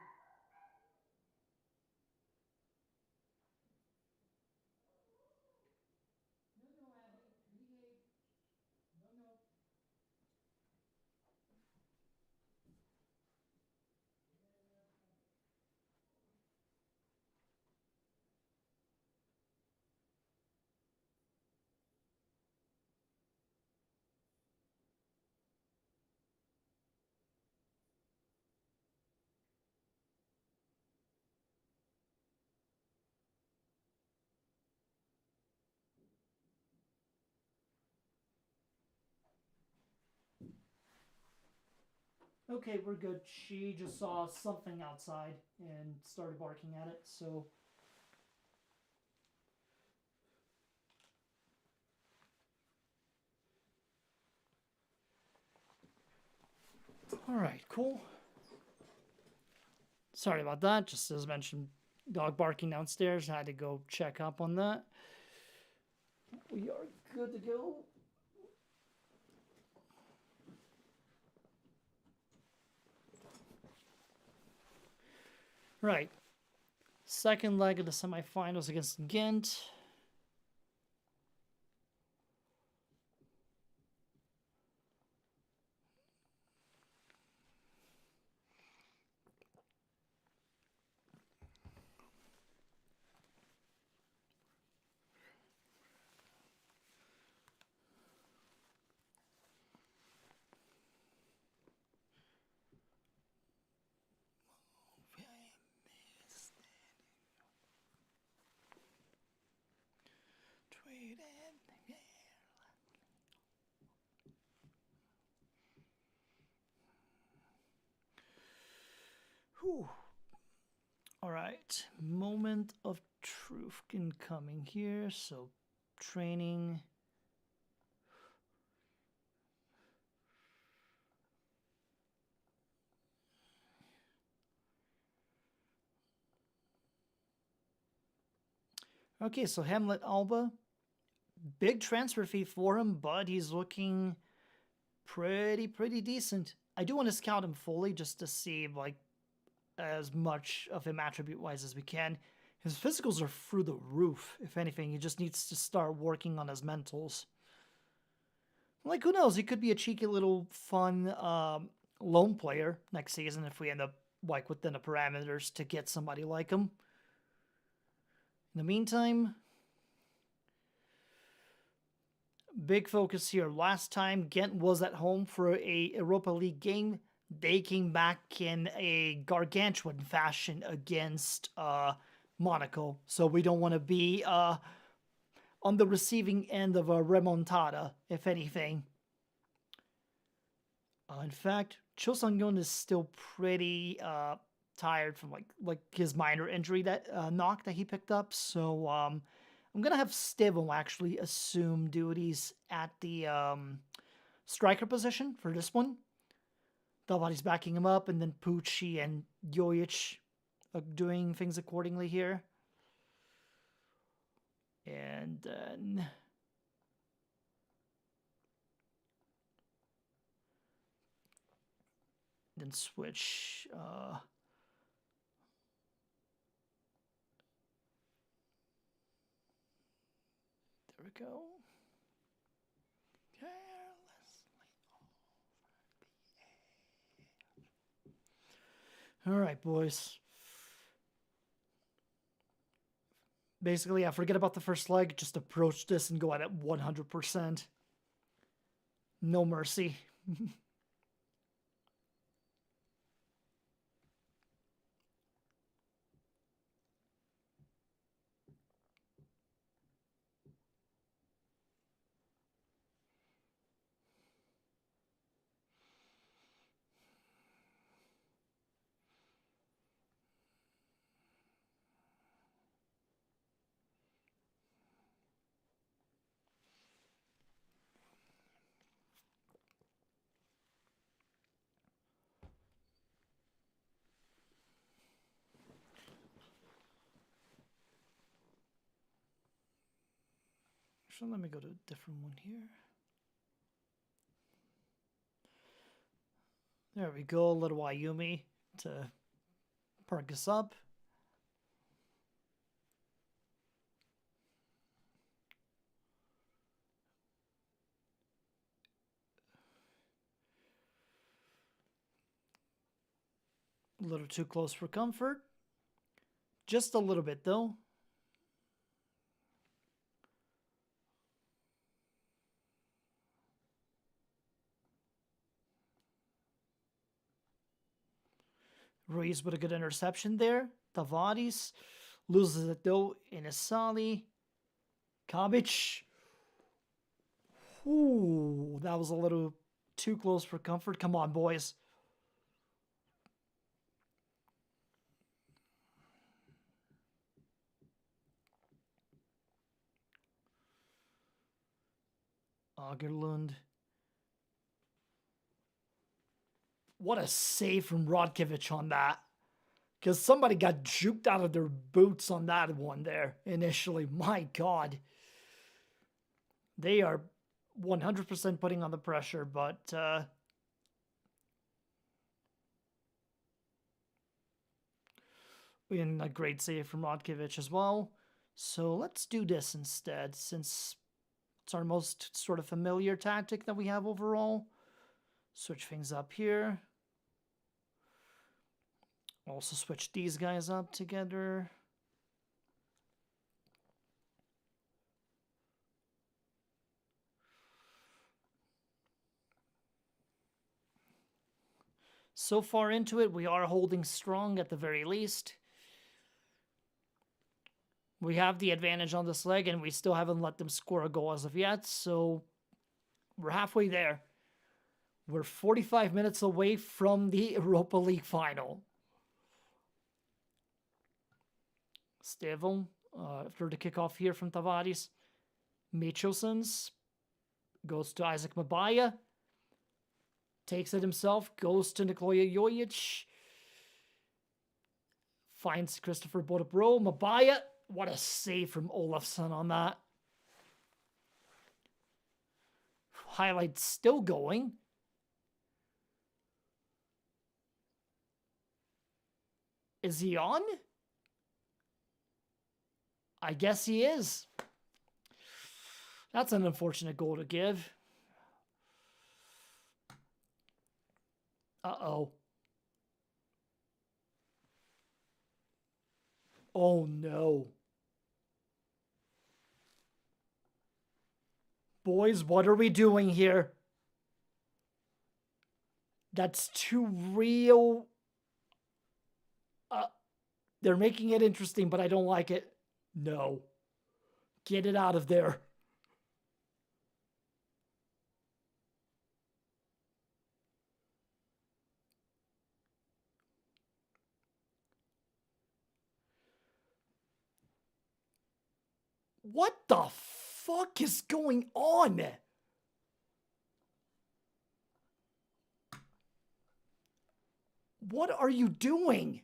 No, no, Abby. Behave. No, no. Okay, we're good. She just saw something outside and started barking at it, so... Alright, cool. Sorry about that. Just as mentioned, dog barking downstairs. I had to go check up on that. We are good to go. Right. Second leg of the semifinals against Ghent. Whew. All right, moment of truth incoming here. So, training. Okay, so Hamlet Alba, big transfer fee for him, but he's looking pretty decent. I do want to scout him fully just to see like as much of him attribute wise as we can. His physicals are through the roof. If anything, he just needs to start working on his mentals. Like, who knows? He could be a cheeky little fun lone player next season if we end up like within the parameters to get somebody like him. In the meantime, big focus here. Last time Ghent was at home for a Europa League game, they came back in a gargantuan fashion against Monaco. So we don't want to be on the receiving end of a remontada, if anything. In fact, Cho Sung-yeon is still pretty tired from like his minor injury that knock that he picked up. So I'm gonna have Stevo actually assume duties at the striker position for this one. Dalvadi's backing him up, and then Pucci and Jojic are doing things accordingly here. And then switch. There we go. All right, boys. Basically, yeah, forget about the first leg. Just approach this and go at it 100%. No mercy. Actually, let me go to a different one here. There we go, little Ayumi to perk us up. A little too close for comfort. Just a little bit, though. Ruiz with a good interception there. Tavares loses it, though, in Asali. Kabic. Ooh, that was a little too close for comfort. Come on, boys. Agerlund. What a save from Rodkiewicz on that. Because somebody got juked out of their boots on that one there initially. My God. They are 100% putting on the pressure, but in a great save from Rodkiewicz as well. So let's do this instead, since it's our most sort of familiar tactic that we have overall. Switch things up here. Also switch these guys up together. So far into it, we are holding strong at the very least. We have the advantage on this leg, and we still haven't let them score a goal as of yet, so we're halfway there. We're 45 minutes away from the Europa League final. Stevon, after the kickoff here from Tavares. Michelson's goes to Isaac Mabaya. Takes it himself, goes to Nikola Jojic. Finds Christopher Bodebro. Mabaya, what a save from Olafsson on that. Highlights still going. Is he on? I guess he is. That's an unfortunate goal to give. Uh-oh. Oh, no. Boys, what are we doing here? That's too real. They're making it interesting, but I don't like it. No. Get it out of there. What the fuck is going on? What are you doing?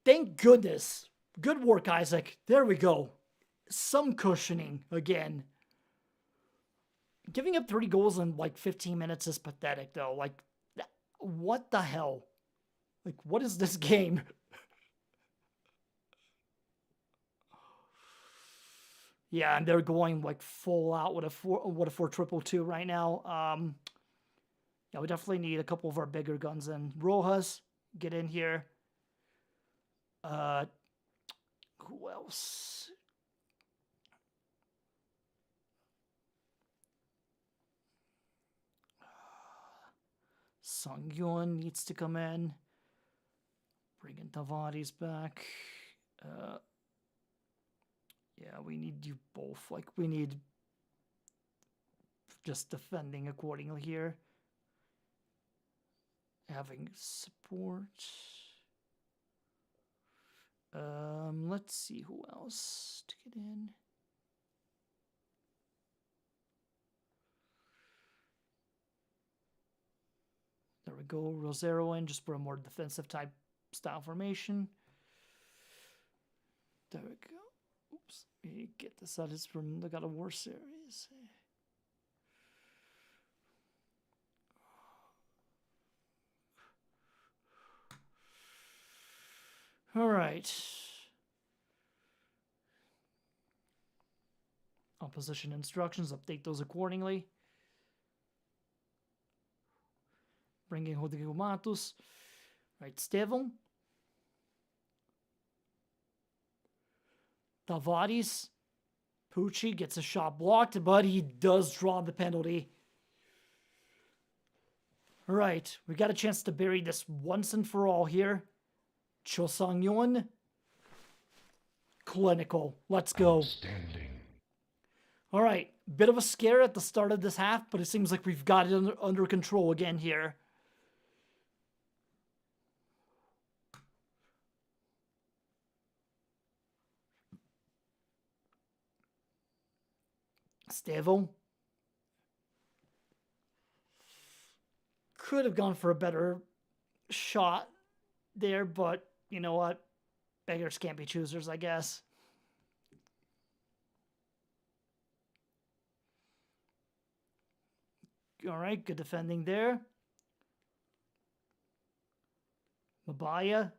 Thank goodness. Good work, Isaac. There we go. Some cushioning again. Giving up 3 goals in like 15 minutes is pathetic, though. Like, what the hell? Like, what is this game? Yeah, and they're going like full out with a 4-2-2 right now. Yeah, we definitely need a couple of our bigger guns in. Rojas, get in here. Who else? Sung-Yun needs to come in. Bring in Tavares back. Yeah, we need you both. Like, we need just defending accordingly here. Having support. Let's see who else to get in. go Rosero in just for a more defensive type style formation. There we go. Oops. We get this out. It's from the God of War series. All right. Opposition instructions, update those accordingly. Bringing Rodrigo Matos. Right, Estevão. Tavares. Pucci gets a shot blocked, but he does draw the penalty. All right, we got a chance to bury this once and for all here. Cho Sang-yeon. Clinical. Let's go. Outstanding. All right, bit of a scare at the start of this half, but it seems like we've got it under control again here. Estevão. Could have gone for a better shot there, but you know what? Beggars can't be choosers, I guess. All right, good defending there. Mabaya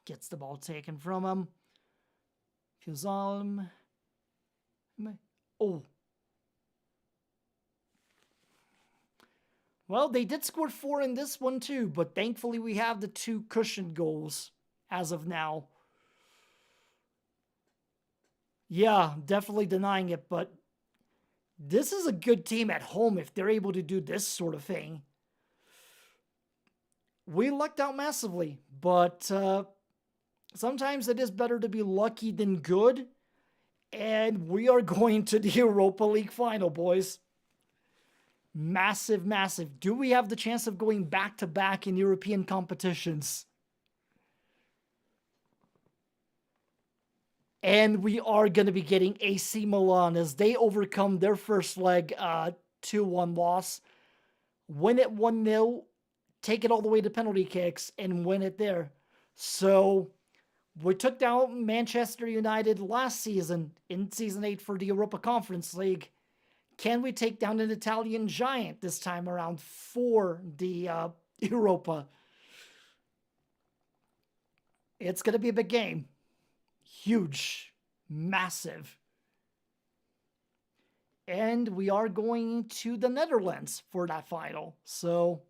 gets the ball taken from him. Fuzalm. Oh. Well, they did score 4 in this one too, but thankfully we have the 2 cushioned goals as of now. Yeah, definitely denying it, but this is a good team at home if they're able to do this sort of thing. We lucked out massively, but sometimes it is better to be lucky than good. And we are going to the Europa League final, boys. Massive, massive. Do we have the chance of going back-to-back in European competitions? And we are going to be getting AC Milan as they overcome their first leg 2-1 loss. Win it 1-0, take it all the way to penalty kicks, and win it there. So we took down Manchester United last season in Season 8 for the Europa Conference League. Can we take down an Italian giant this time around for the Europa? It's going to be a big game. Huge. Massive. And we are going to the Netherlands for that final. So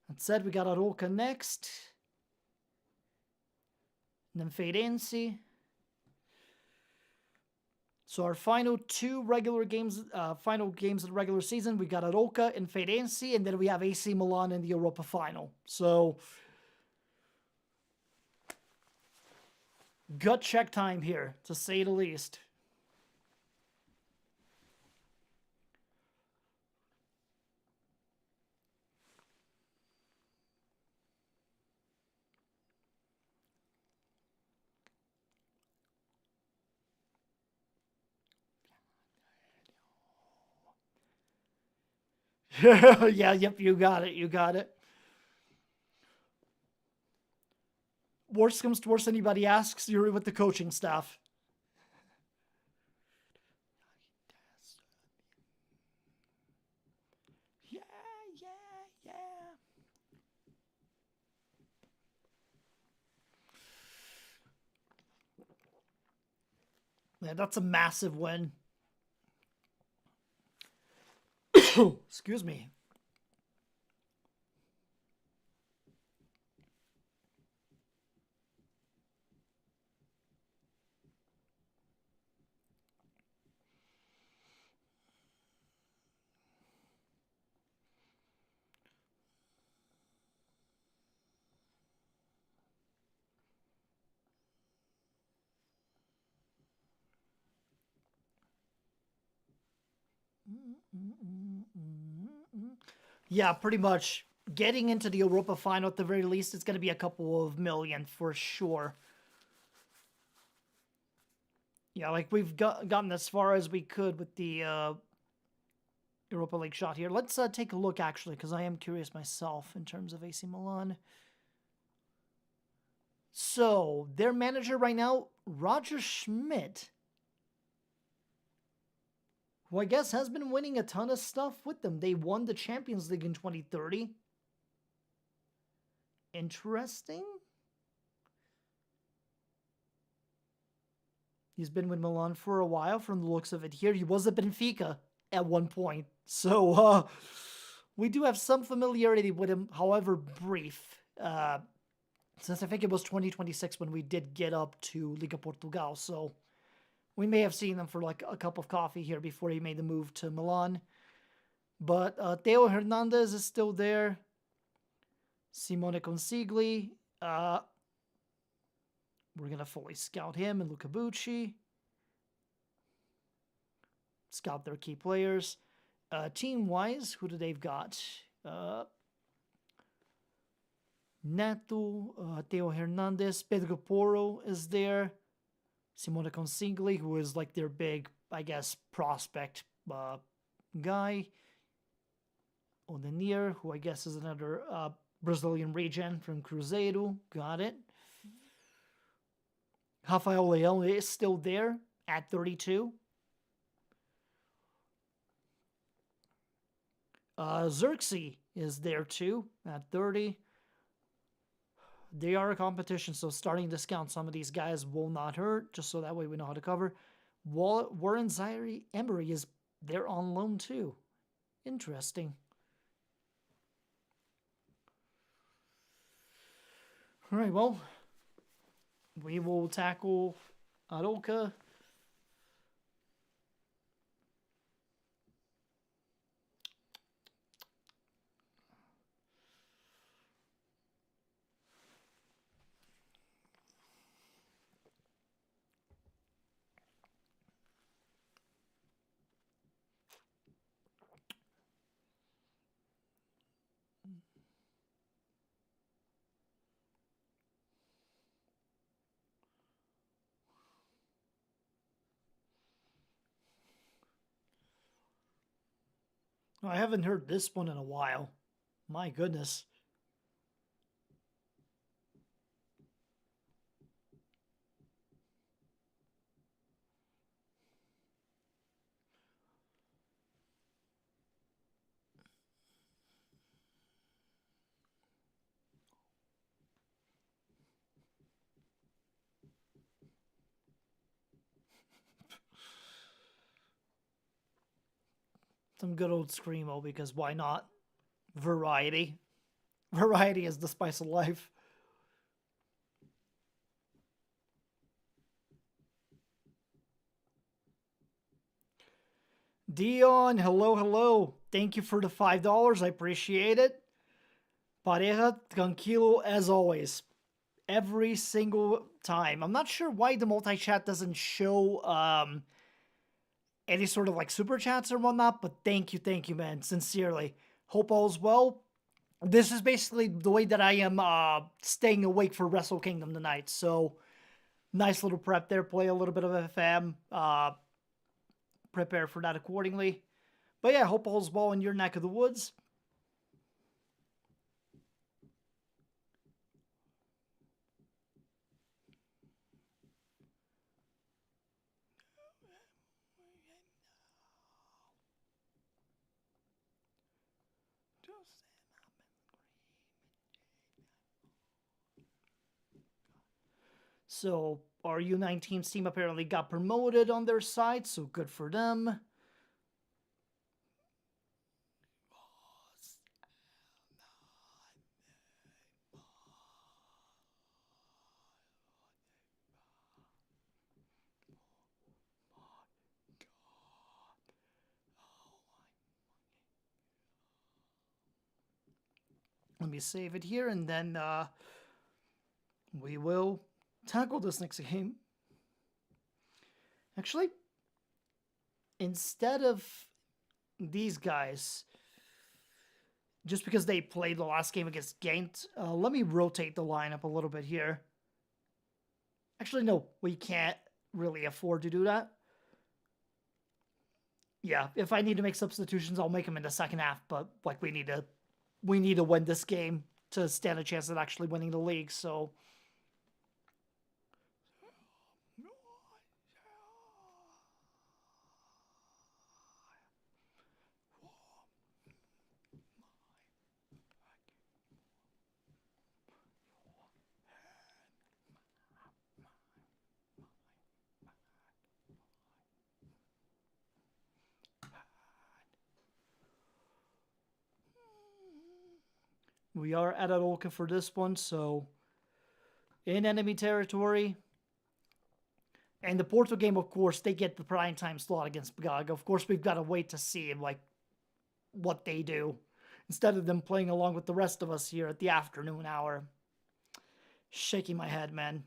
that said, we got Aroca next. And then Feirense. So our final 2 regular games, final games of the regular season, we got Aroca and Feirense, and then we have AC Milan in the Europa final. So gut check time here, to say the least. Yeah, yep, you got it, you got it. Worst comes to worst, anybody asks, you're with the coaching staff. Yeah. Man, that's a massive win. Excuse me. Yeah, pretty much. Getting into the Europa final at the very least, it's going to be a couple of million for sure. Yeah, like we've gotten as far as we could with the Europa League shot here. Let's take a look, actually, because I am curious myself in terms of AC Milan. So, their manager right now, Roger Schmidt, who I guess has been winning a ton of stuff with them. They won the Champions League in 2030. Interesting. He's been with Milan for a while from the looks of it here. He was at Benfica at one point. So, we do have some familiarity with him, however brief. Since I think it was 2026 when we did get up to Liga Portugal. So, we may have seen him for like a cup of coffee here before he made the move to Milan. But Theo Hernandez is still there. Simone Consigli. We're going to fully scout him and Luca Bucci. Scout their key players. Team-wise, who do they've got? Neto, Theo Hernandez, Pedro Porro is there. Simone Consigli, who is like their big, I guess, prospect guy. Odenir, who I guess is another Brazilian regen from Cruzeiro. Got it. Rafael Leão is still there at 32. Xerxes is there too at 30. They are a competition, so starting to scout some of these guys will not hurt, just so that way we know how to cover. Warren Zaire Emery is there on loan too. Interesting. All right, well, we will tackle Aroca. I haven't heard this one in a while. My goodness. Some good old Screamo, because why not? Variety. Variety is the spice of life. Dion, hello, hello. Thank you for the $5. I appreciate it. Pareja, tranquilo as always. Every single time. I'm not sure why the multi-chat doesn't show any sort of like super chats or whatnot, but thank you, man. Sincerely. Hope all's well. This is basically the way that I am staying awake for Wrestle Kingdom tonight. So, nice little prep there. Play a little bit of FM. Prepare for that accordingly. But yeah, hope all's well in your neck of the woods. So, our U19 team apparently got promoted on their side, so good for them. Let me save it here, and then we will tackle this next game. Actually, instead of these guys, just because they played the last game against Ghent, let me rotate the lineup a little bit here. Actually, no, we can't really afford to do that. Yeah, if I need to make substitutions, I'll make them in the second half. But like, we need to win this game to stand a chance at actually winning the league. So. We are at Arauca for this one, so in enemy territory. And the Porto game, of course, they get the prime time slot against Braga. Of course, we've got to wait to see like what they do instead of them playing along with the rest of us here at the afternoon hour. Shaking my head, man.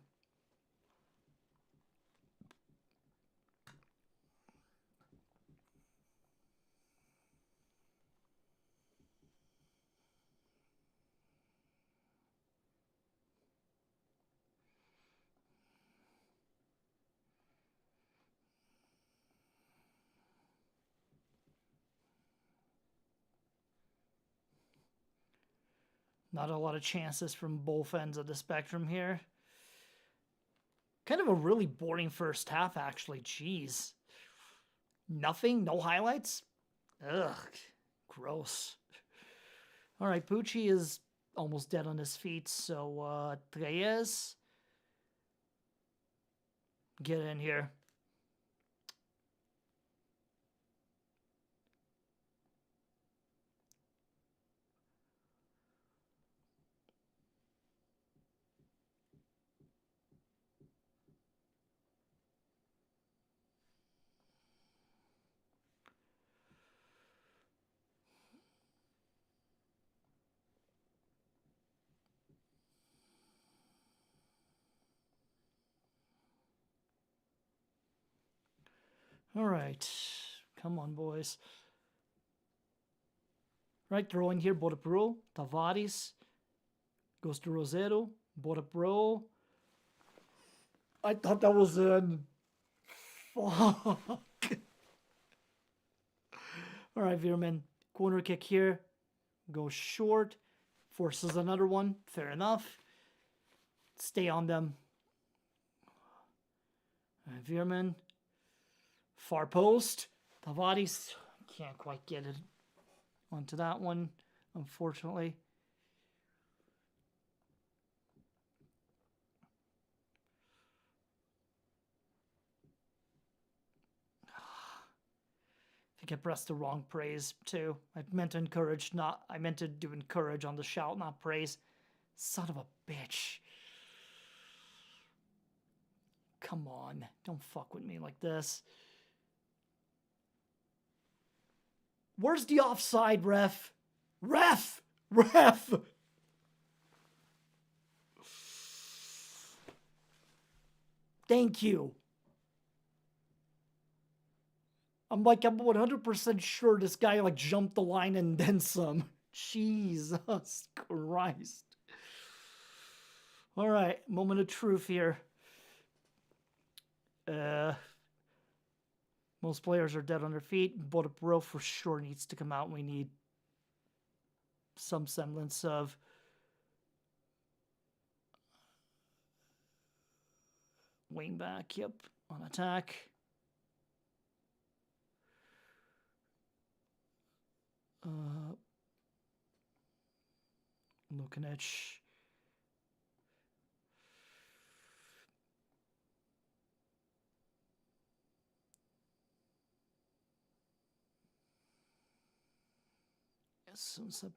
Not a lot of chances from both ends of the spectrum here. Kind of a really boring first half, actually. Jeez. Nothing? No highlights? Ugh. Gross. All right, Pucci is almost dead on his feet, so Treyes, get in here. All right. Come on, boys. Right, throw in here, Bota Pro, Tavares. Goes to Rosero, Bota Pro. I thought that was in. Fuck. All right, Veerman. Corner kick here. Goes short. Forces another one. Fair enough. Stay on them. Veerman. Far post. Tavares. Can't quite get it onto that one, unfortunately. I think I pressed the wrong praise too. I meant to encourage, not. I meant to do encourage on the shout, not praise. Son of a bitch. Come on, don't fuck with me like this. Where's the offside, ref? Ref! Ref! Thank you. I'm 100% sure this guy like jumped the line and then some. Jesus Christ. All right, moment of truth here. Most players are dead on their feet. Bota Pro for sure needs to come out. We need some semblance of wing back. Yep, on attack. Lukanich.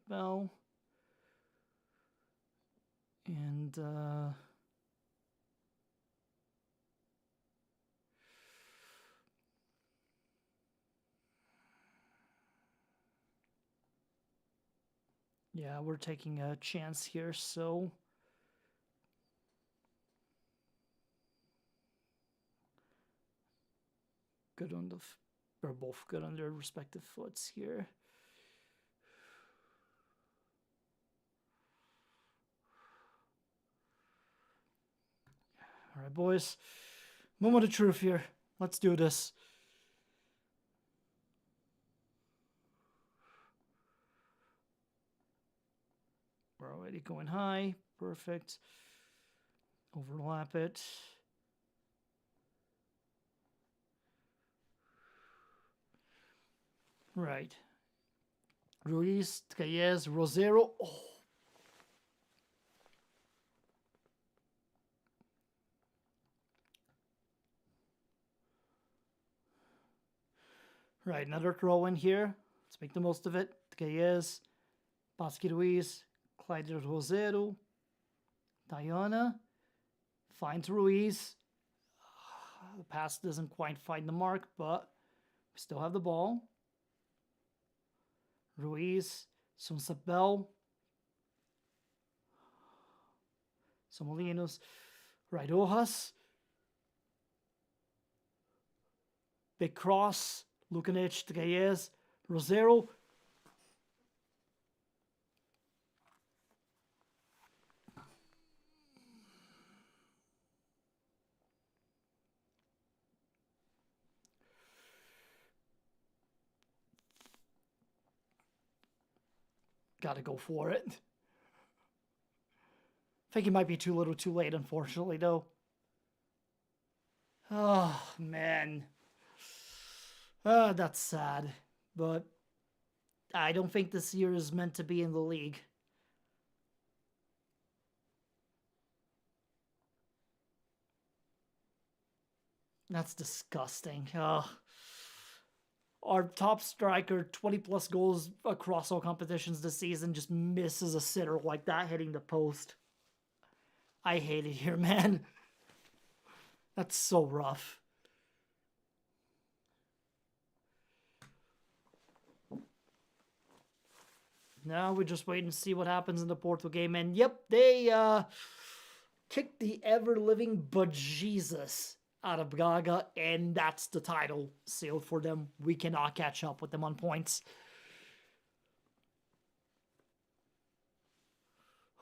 Bell. And yeah, we're taking a chance here, so good on the they're both good on their respective foots here. All right, boys. Moment of truth here. Let's do this. Alrighty, going high. Perfect. Overlap it. Right. Ruiz, Tcaez, Rosero. Oh. Right, another throw in here. Let's make the most of it. Tcaez, Basque Ruiz, Clyde Rosero, Diana, finds Ruiz. The pass doesn't quite find the mark, but we still have the ball. Ruiz, Sonsabel, Somolinos, right, Rojas. Big cross, Lukanic, Tcaez, Rosero. Gotta go for it. I think it might be too little too late, unfortunately, though. Oh, man. That's sad. But I don't think this year is meant to be in the league. That's disgusting. Our top striker, 20-plus goals across all competitions this season, just misses a sitter like that hitting the post. I hate it here, man. That's so rough. Now we just wait and see what happens in the Porto game. And yep, they kicked the ever-living bejesus out of Braga, and that's the title sealed for them. We cannot catch up with them on points.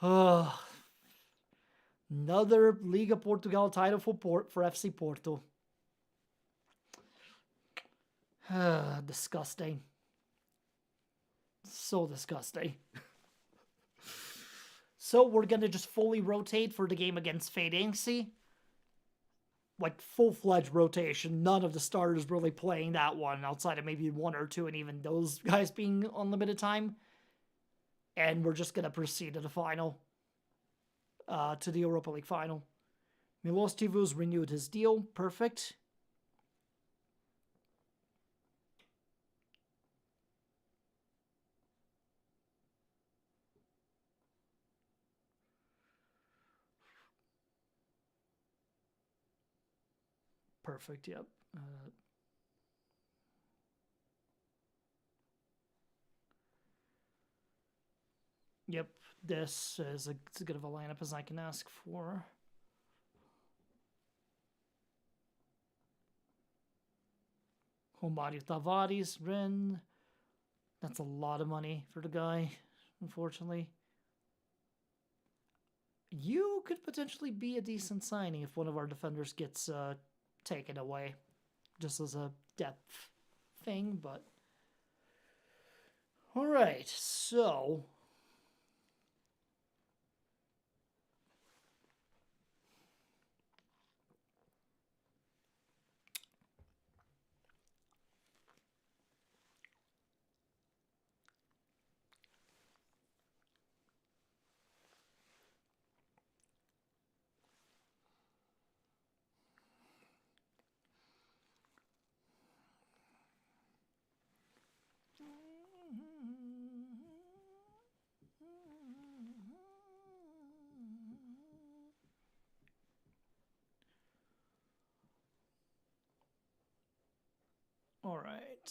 Another Liga Portugal title for FC Porto. Disgusting. So disgusting. So we're going to just fully rotate for the game against Feirense. Like full-fledged rotation. None of the starters really playing that one outside of maybe one or two, and even those guys being on limited time. And we're just going to proceed to the final. To the Europa League final. Milos Tivus renewed his deal. Perfect. Perfect, yep. Yep, this is as good of a lineup as I can ask for. Romário Tavares, Ren. That's a lot of money for the guy, unfortunately. You could potentially be a decent signing if one of our defenders gets taken away. Just as a depth thing, but... Alright, so... All right.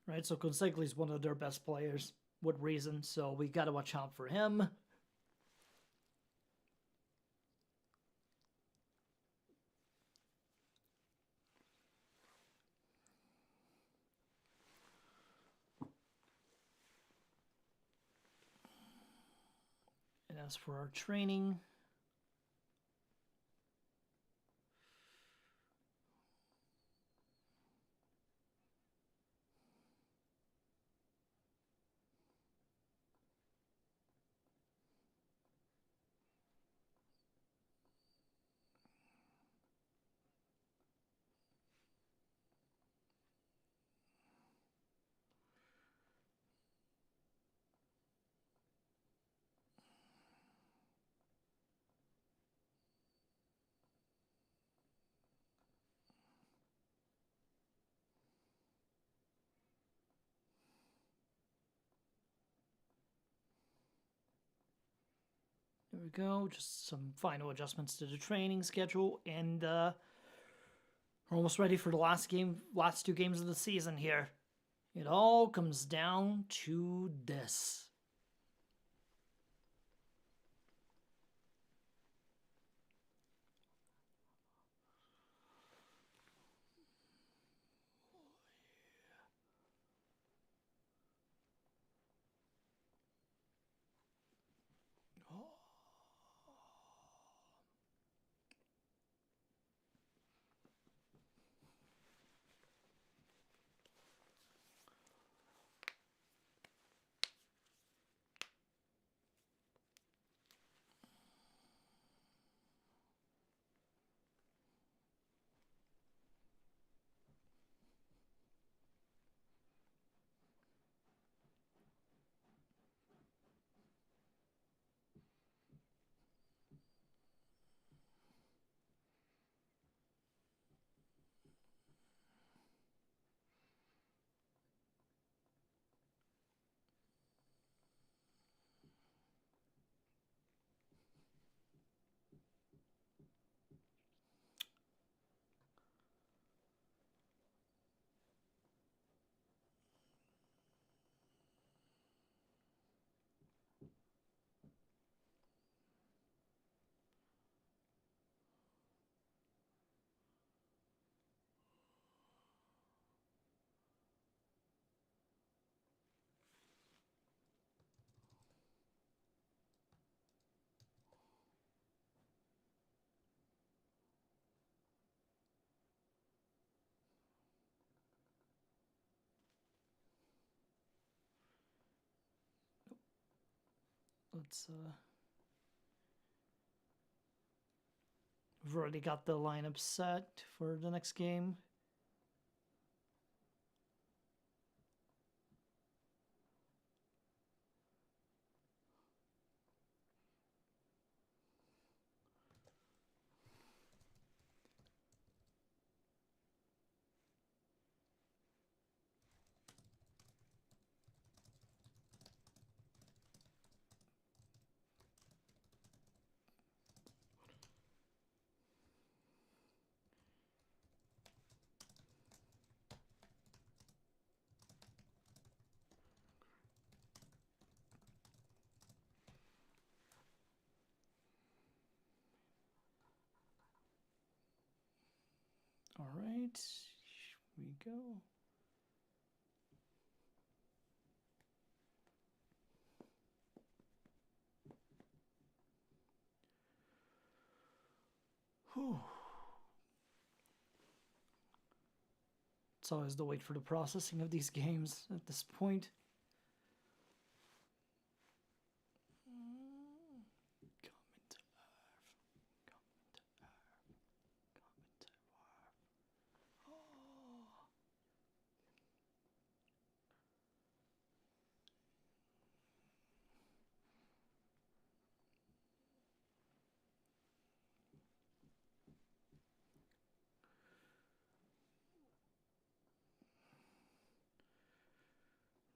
Right, so Consequently is one of their best players. With reason, so we got to watch out for him. And as for our training, There we go. Just some final adjustments to the training schedule, and we're almost ready for the last two games of the season here. It all comes down to this. We've already got the lineup set for the next game. All right, here we go. Whew. It's always the wait for the processing of these games at this point.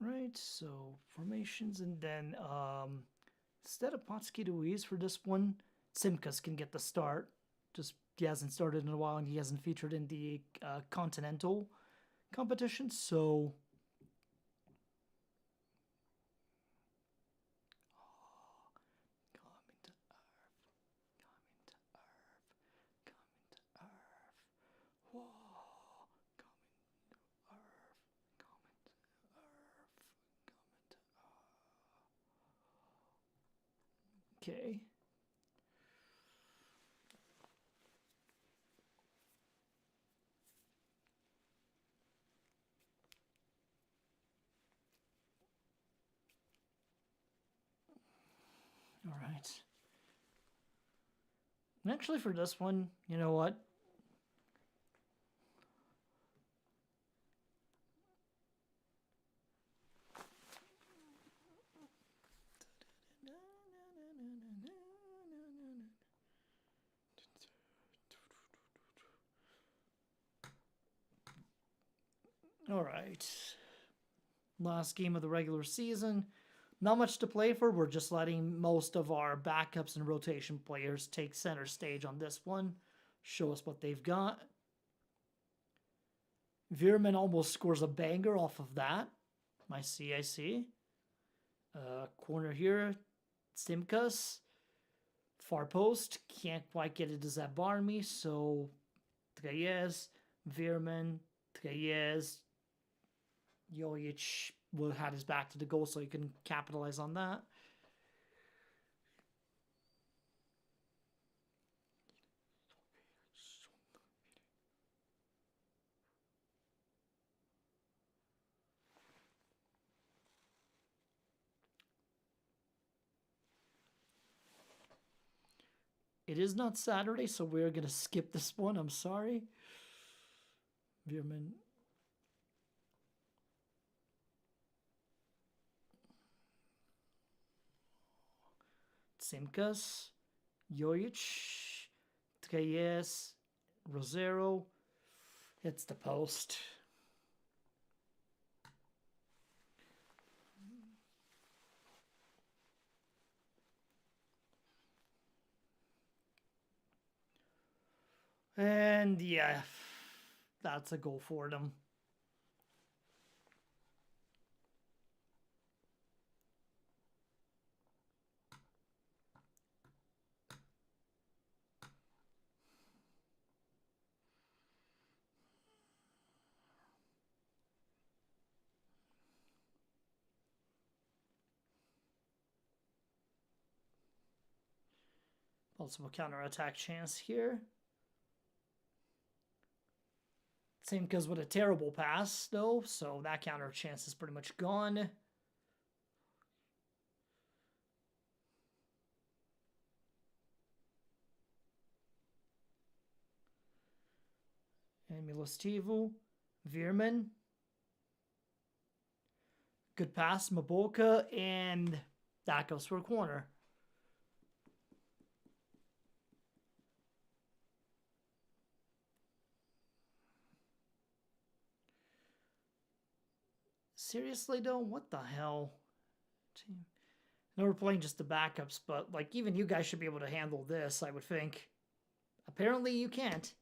Right, so formations, and then instead of Potsky Luis for this one, Simkas can get the start. Just he hasn't started in a while, and he hasn't featured in the continental competition, so okay. All right. And actually, for this one, you know what? All right. Last game of the regular season. Not much to play for. We're just letting most of our backups and rotation players take center stage on this one. Show us what they've got. Veerman almost scores a banger off of that. I see. Corner here. Simkas. Far post. Can't quite get it to Zabarmi. So Treyes, Veerman, Treyes. Jojic will have his back to the goal so he can capitalize on that. It is not Saturday, so we're going to skip this one. I'm sorry. Veerman. Simkas. Jojic. Treyes. Rosero. Hits the post. And yeah, that's a goal for them. Possible counter-attack chance here. Simkas with a terrible pass, though, so that counter chance is pretty much gone. And Milostivu. Veerman. Good pass, Maboka, and that goes for a corner. Seriously, though? What the hell? I know we're playing just the backups, but, like, even you guys should be able to handle this, I would think. Apparently you can't.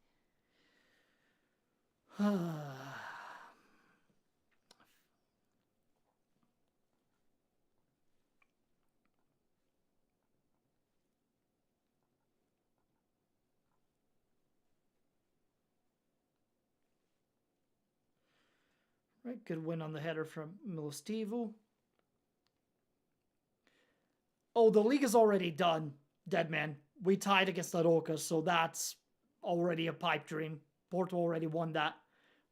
Right, good win on the header from Milostivu. Oh, the league is already done, Deadman. We tied against Aroca, so that's already a pipe dream. Porto already won that.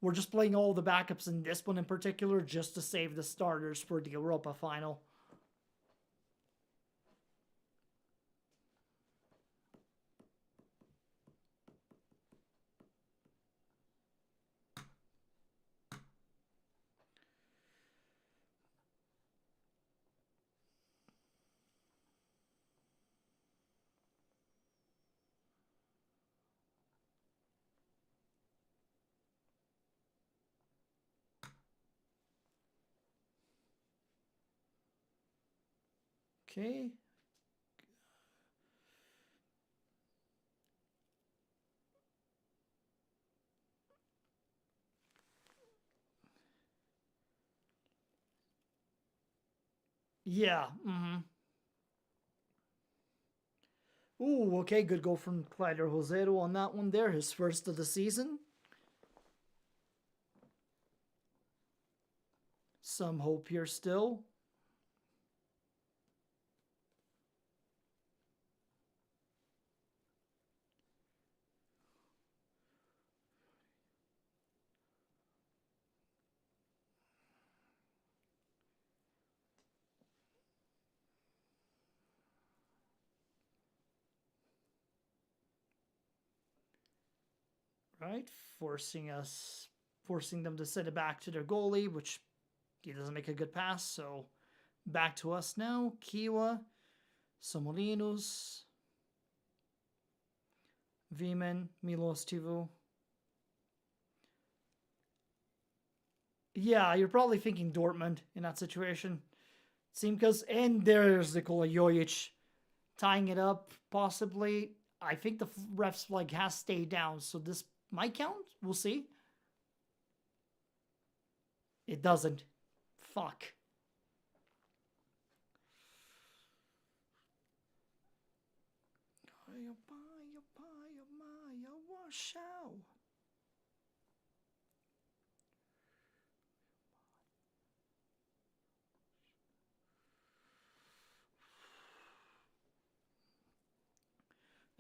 We're just playing all the backups in this one in particular just to save the starters for the Europa final. Okay. Yeah. Ooh, okay, good goal from Clyder Rosero on that one there, his first of the season. Some hope here still. Right, forcing them to send it back to their goalie, which he doesn't make a good pass, so back to us now. Kiwa, Somolinos, Veerman, Milostivu. Yeah, you're probably thinking Dortmund in that situation. Simkas, and there's Nikola Jojic tying it up, possibly. I think the ref's flag has stayed down, so this might count. We'll see. It doesn't. Fuck. Wash out.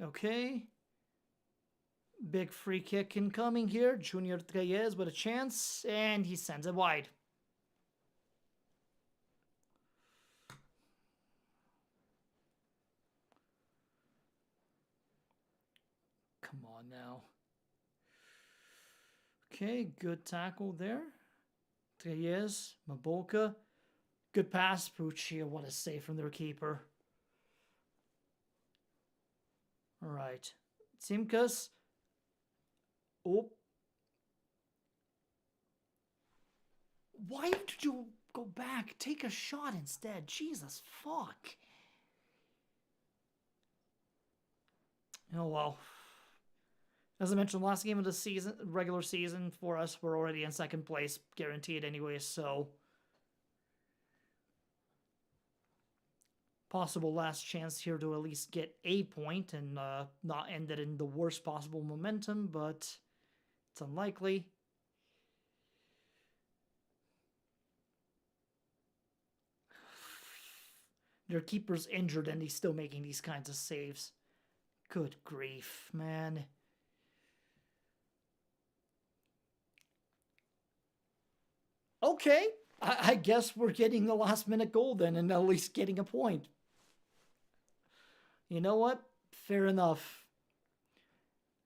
Okay. Big free kick incoming here. Junior Treyes with a chance, and he sends it wide. Come on now. Okay, good tackle there. Treyes, Maboka. Good pass, Puccia. What a save from their keeper. All right. Simkas. Oh. Why did you go back? Take a shot instead. Jesus, fuck. Oh, well. As I mentioned, last game of the season, regular season for us, we're already in second place, guaranteed anyway, so possible last chance here to at least get a point and not end it in the worst possible momentum, but it's unlikely. Their keeper's injured and he's still making these kinds of saves. Good grief, man. Okay, I guess we're getting the last minute goal then and at least getting a point. You know what? Fair enough.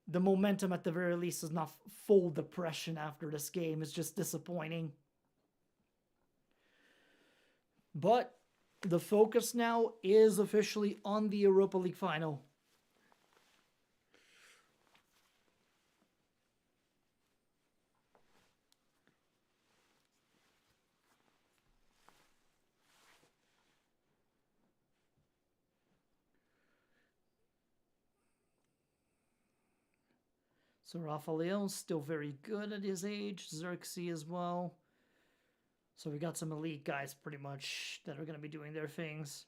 The momentum at the very least is not full depression after this game. It's just disappointing. But the focus now is officially on the Europa League final. So Rafael's still very good at his age. Xerxes as well. So we got some elite guys pretty much that are going to be doing their things.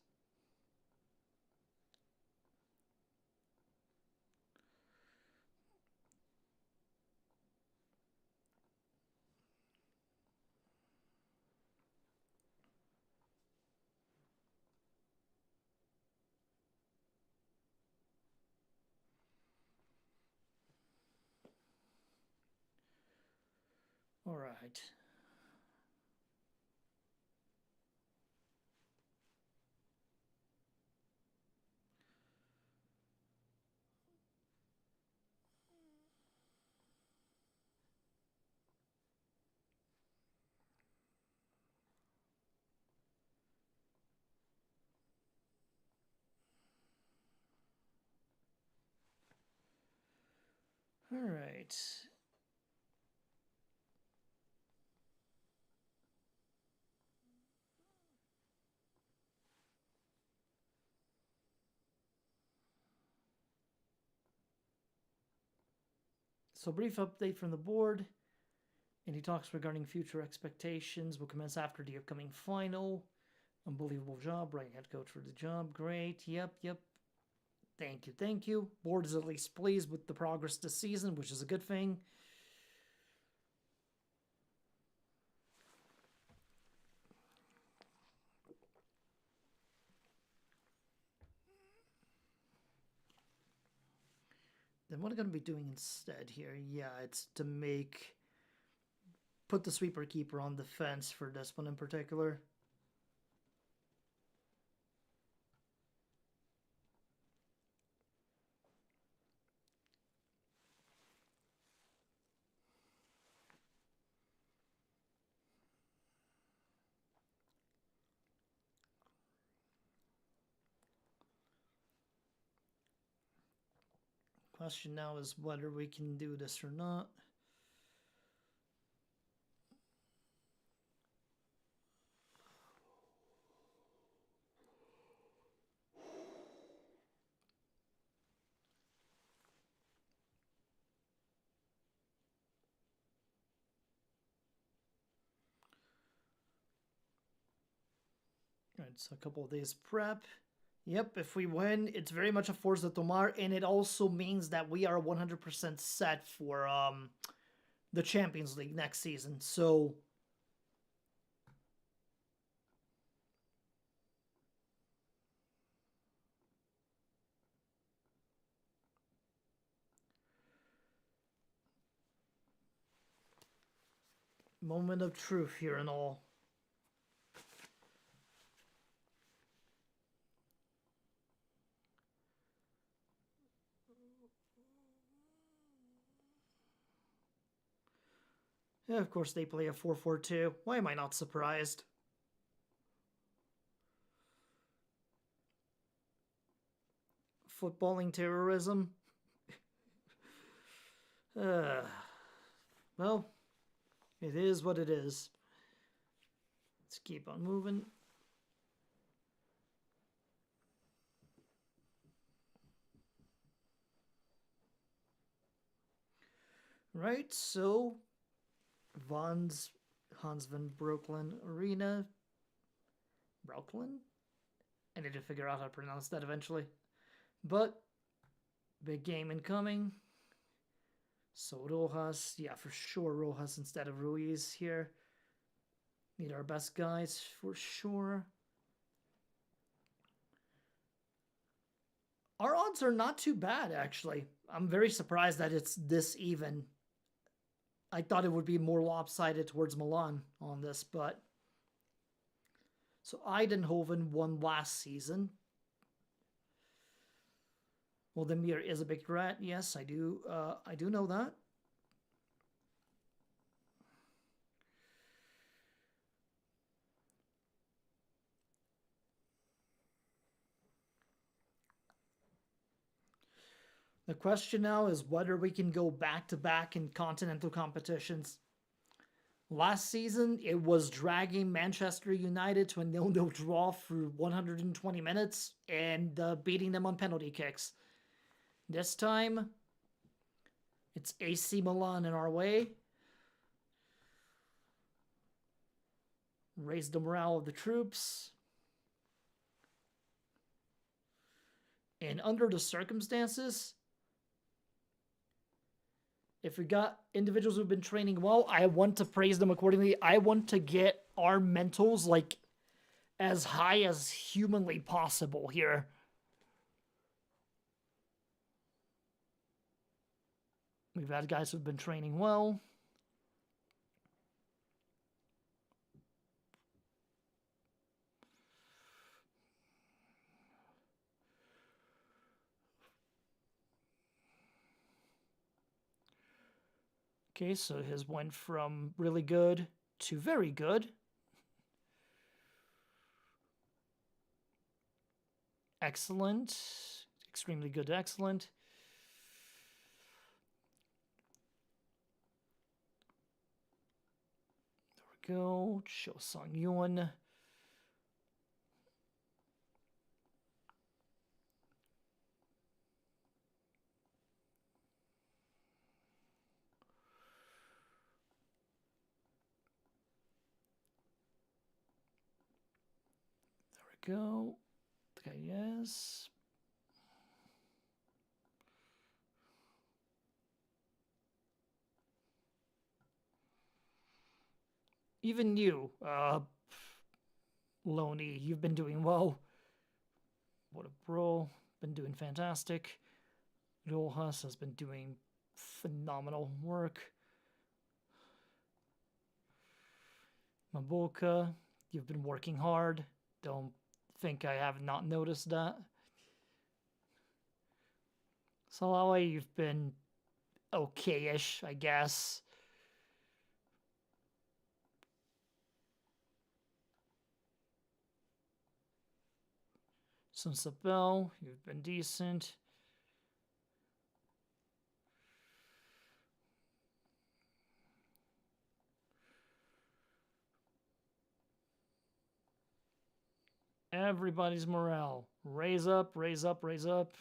All right. All right. So brief update from the board. Any talks regarding future expectations will commence after the upcoming final. Unbelievable job. Right head coach for the job. Great. Yep. Thank you. Board is at least pleased with the progress this season, which is a good thing. Then what I'm going to be doing instead here, yeah, it's to put the sweeper keeper on the fence for this one in particular. Question now is whether we can do this or not. It's a couple of days prep. Yep, if we win, it's very much a Forza de Tomar, and it also means that we are 100% set for the Champions League next season. So moment of truth here and all. Yeah, of course they play a 4-4-2. Why am I not surprised? Footballing terrorism. Well, it is what it is. Let's keep on moving. Right, so Hans van Breukelen Arena. Breukelen? I need to figure out how to pronounce that eventually. But big game incoming. So Rojas, yeah, for sure Rojas instead of Ruiz here. Need our best guys for sure. Our odds are not too bad, actually. I'm very surprised that it's this even. I thought it would be more lopsided towards Milan on this, but... So Eindhoven won last season. Well, the Mir is a big threat. Yes, I do know that. The question now is whether we can go back-to-back in continental competitions. Last season, it was dragging Manchester United to a 0-0 draw for 120 minutes and beating them on penalty kicks. This time, it's AC Milan in our way. Raise the morale of the troops. And under the circumstances, if we got individuals who've been training well, I want to praise them accordingly. I want to get our mentals like as high as humanly possible here. We've had guys who've been training well. Okay, so his went from really good to very good. Excellent. Extremely good to excellent. There we go. Cho Sung-yoon. Go. Okay, yes. Even you, Loney, you've been doing well. What a bro. Been doing fantastic. Rojas has been doing phenomenal work. Maboka, you've been working hard. Don't think I have not noticed that. Salawi, you've been okay-ish, I guess. Sunsabel, you've been decent. Everybody's morale. Raise up, raise up, raise up.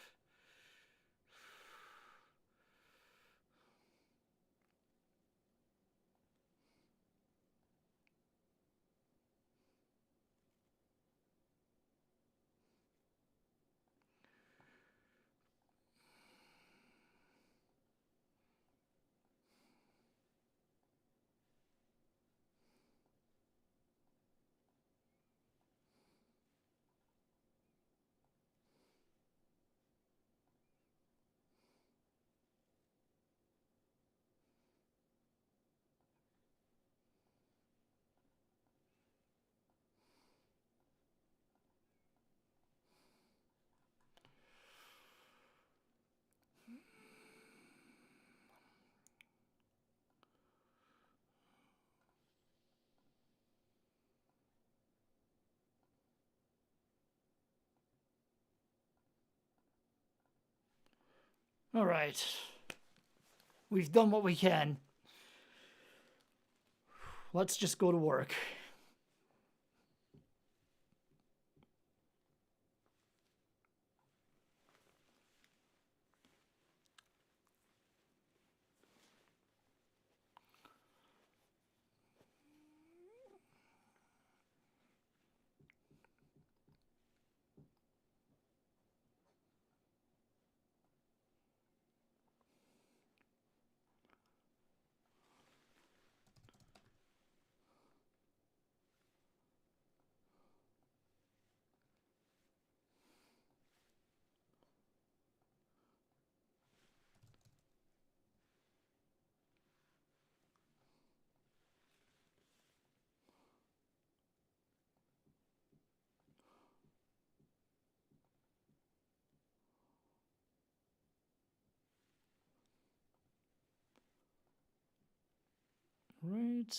All right. We've done what we can. Let's just go to work. Right.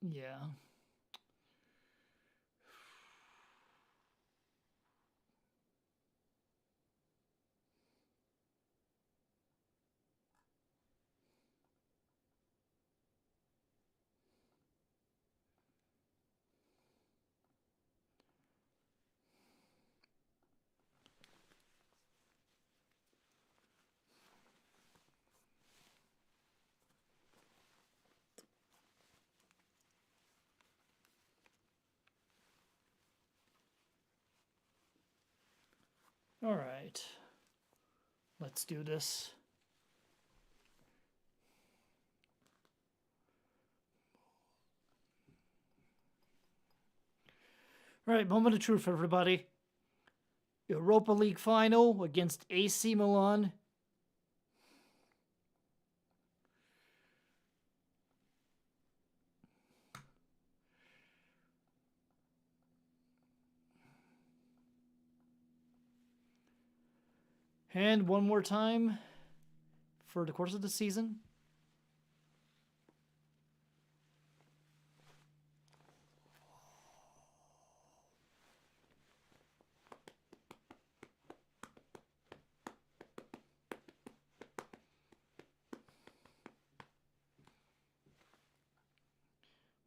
Yeah. All right. Let's do this. All right, moment of truth, everybody. Europa League final against AC Milan. And one more time for the course of the season.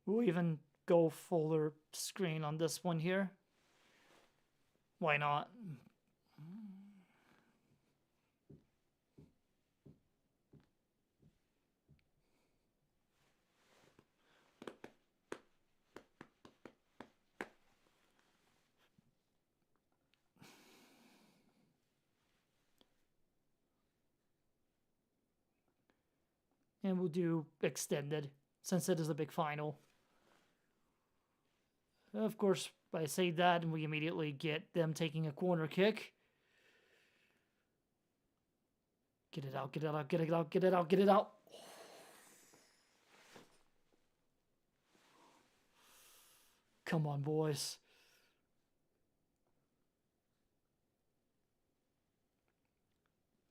We'll even go fuller screen on this one here. Why not? And we'll do extended, since it is a big final. Of course, I say that, and we immediately get them taking a corner kick. Get it out, get it out, get it out, get it out, get it out. Come on, boys.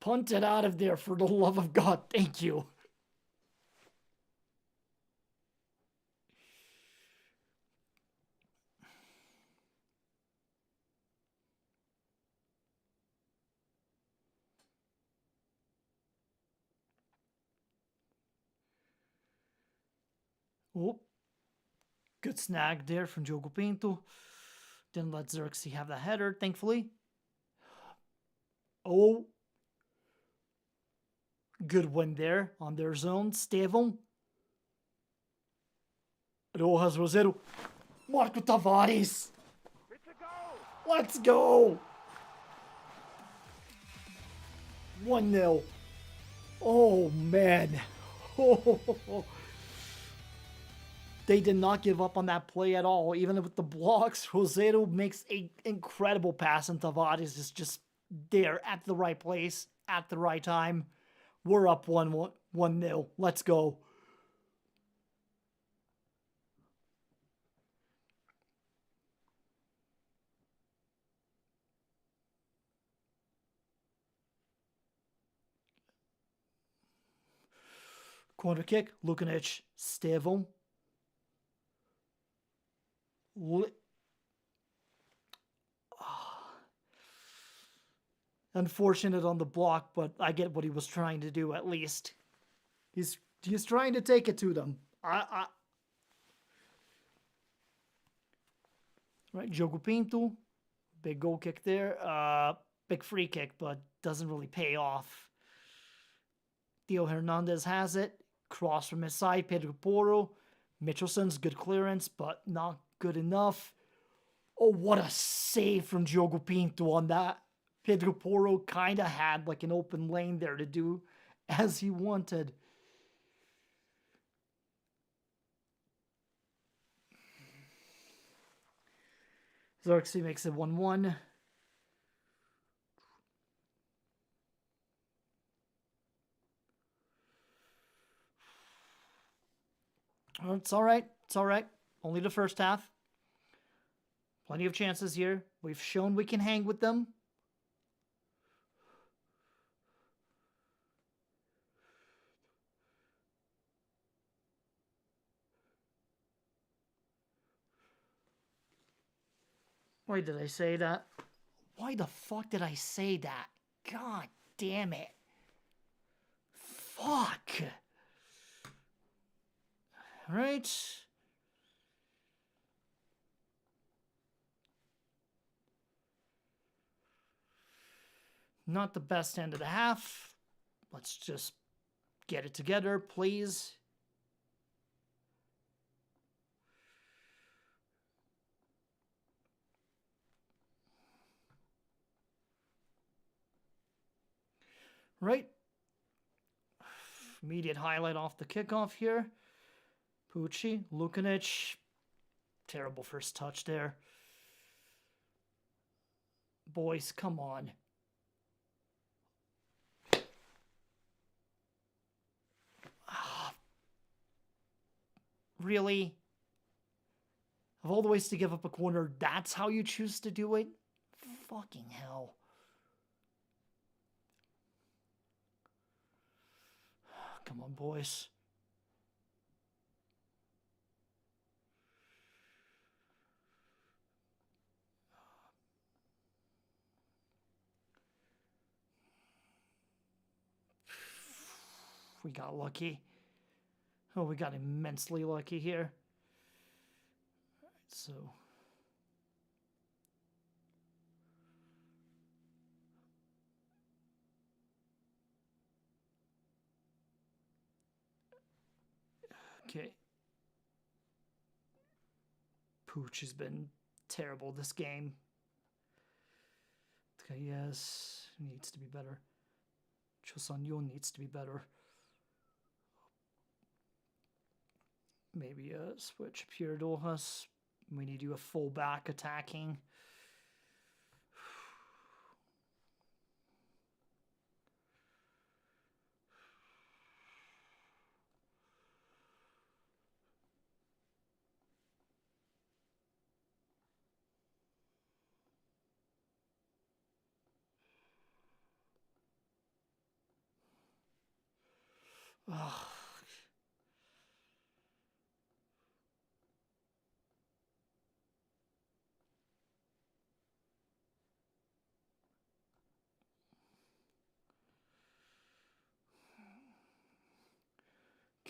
Punt it out of there, for the love of God. Thank you. Oh, good snag there from Diogo Pinto. Didn't let Xerxes have the header, thankfully. Oh, good win there on their zone. Estevão. Rojas Rosero. Marco Tavares. Let's go. 1-0. Oh, man. They did not give up on that play at all. Even with the blocks, Rosero makes an incredible pass, and Tavares is just there at the right place at the right time. We're up 1-0. Let's go. Corner kick, Lukanic, Stevom. Unfortunate on the block, but I get what he was trying to do at least. He's trying to take it to them. Right, Diogo Pinto. Big goal kick there. Big free kick, but doesn't really pay off. Theo Hernandez has it. Cross from his side. Pedro Porro. Michelson's good clearance, but not good enough. Oh, what a save from Diogo Pinto on that. Pedro Porro kind of had like an open lane there to do as he wanted. Xerxes makes it 1-1. It's all right. It's all right. Only the first half. Plenty of chances here. We've shown we can hang with them. Why did I say that? Why the fuck did I say that? God damn it. Fuck. All right. Not the best end of the half. Let's just get it together, please. Right. Immediate highlight off the kickoff here. Pucci, Lukanic. Terrible first touch there. Boys, come on. Really? Of all the ways to give up a corner, that's how you choose to do it? Fucking hell. Come on, boys. We got lucky. Oh, we got immensely lucky here. All right, so... Okay. Pooch has been terrible this game. Yes, needs to be better. Chosanyo needs to be better. Maybe a switch Pierre Dolhas. We need to do a full back attacking. Ugh.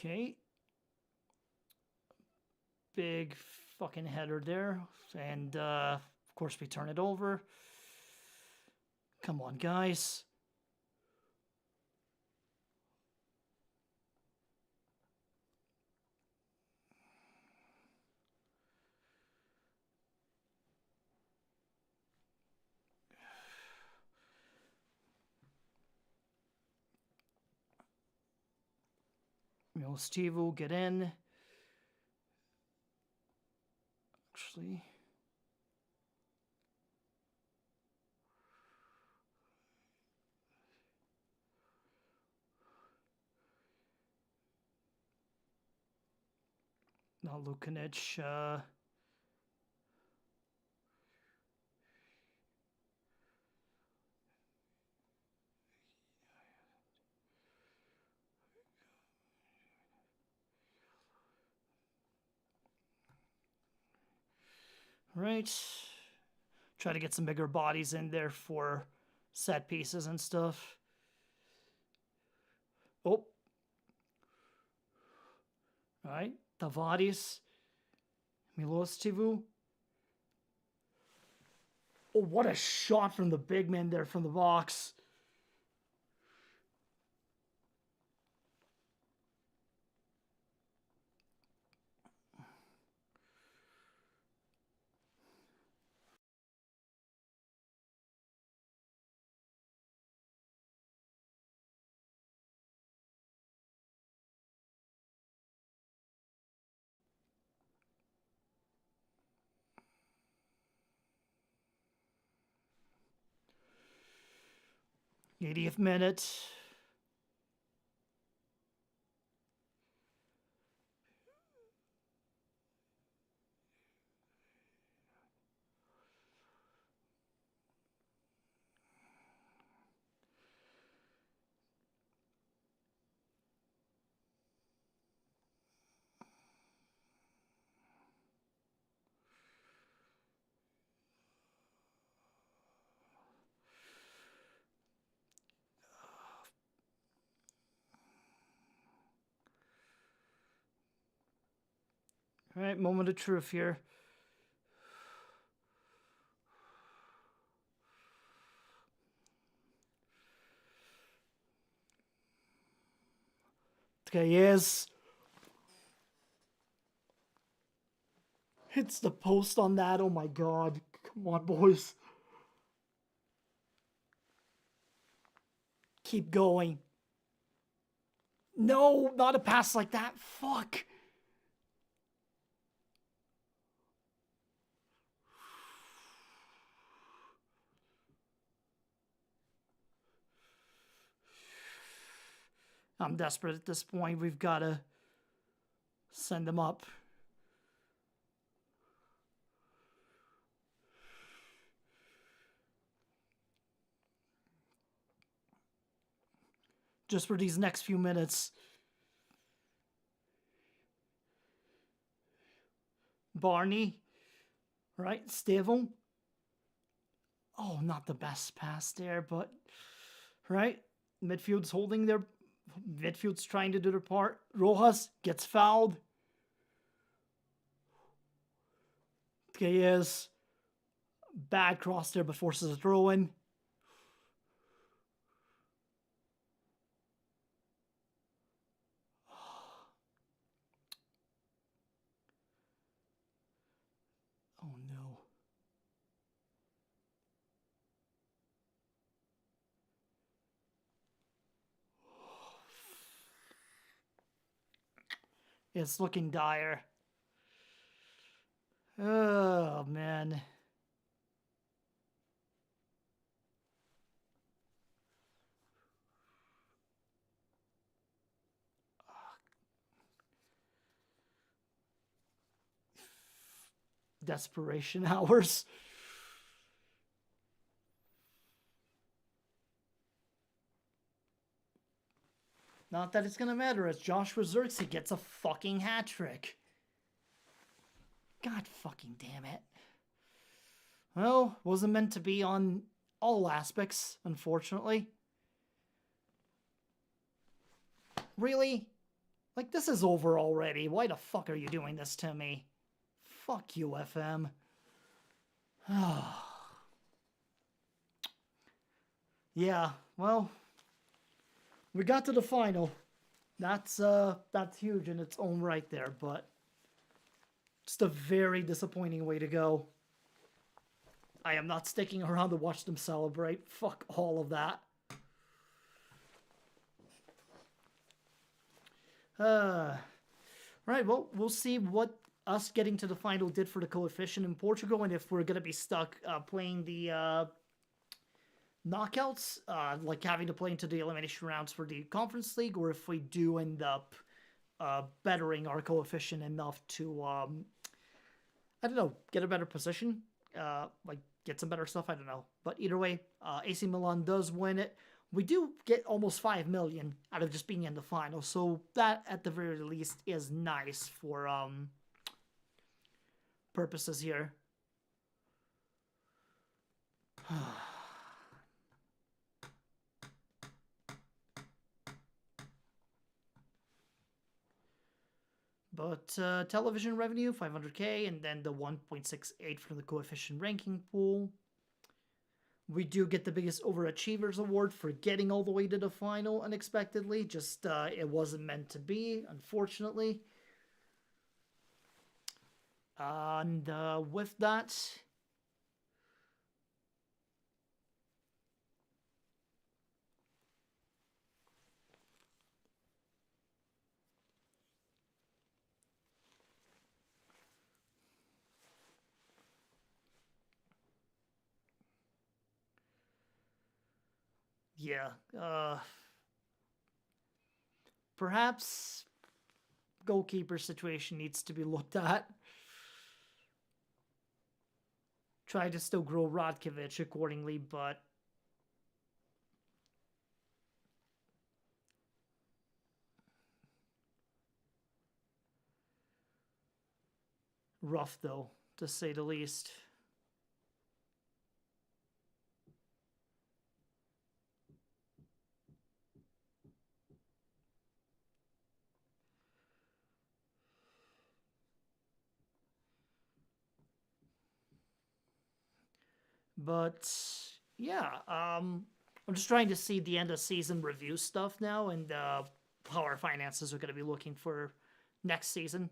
Okay. Big fucking header there. And, of course, we turn it over. Come on, guys. You know, Steve will get in. Actually... Now Lukanic, Right. Try to get some bigger bodies in there for set pieces and stuff. Oh. Alright. Tavares. Milostivu. Oh, what a shot from the big man there from the box. '80th minute. All right, moment of truth here. Okay, yes. Hits the post on that. Oh my god. Come on, boys. Keep going. No, not a pass like that. Fuck. I'm desperate at this point. We've got to send them up. Just for these next few minutes. Barney. Right, Stevo. Oh, not the best pass there, but... Right, midfield's holding their... Midfield's trying to do their part. Rojas gets fouled. Yes. Bad cross there, but forces a throw in. Oh no. It's looking dire. Oh man. Desperation hours. Not that it's gonna matter as Joshua Zirkzee gets a fucking hat trick. God fucking damn it. Well, wasn't meant to be on all aspects, unfortunately. Really? Like, this is over already. Why the fuck are you doing this to me? Fuck you, FM. Yeah, well, we got to the final. That's huge in its own right there, but just a very disappointing way to go. I am not sticking around to watch them celebrate. Fuck all of that. Right, well, we'll see what us getting to the final did for the coefficient in Portugal, and if we're going to be stuck playing the knockouts, like having to play into the elimination rounds for the Conference League, or if we do end up bettering our coefficient enough to, I don't know, get a better position, like get some better stuff, I don't know. But either way, AC Milan does win it. We do get almost 5 million out of just being in the final, so that at the very least is nice for purposes here. But television revenue, 500K, and then the 1.68 from the coefficient ranking pool. We do get the biggest overachievers award for getting all the way to the final unexpectedly. Just it wasn't meant to be, unfortunately. And with that, yeah, perhaps goalkeeper situation needs to be looked at. Try to still grow Rodkovic accordingly, but rough though, to say the least. But yeah, I'm just trying to see the end of season review stuff now and how our finances are going to be looking for next season.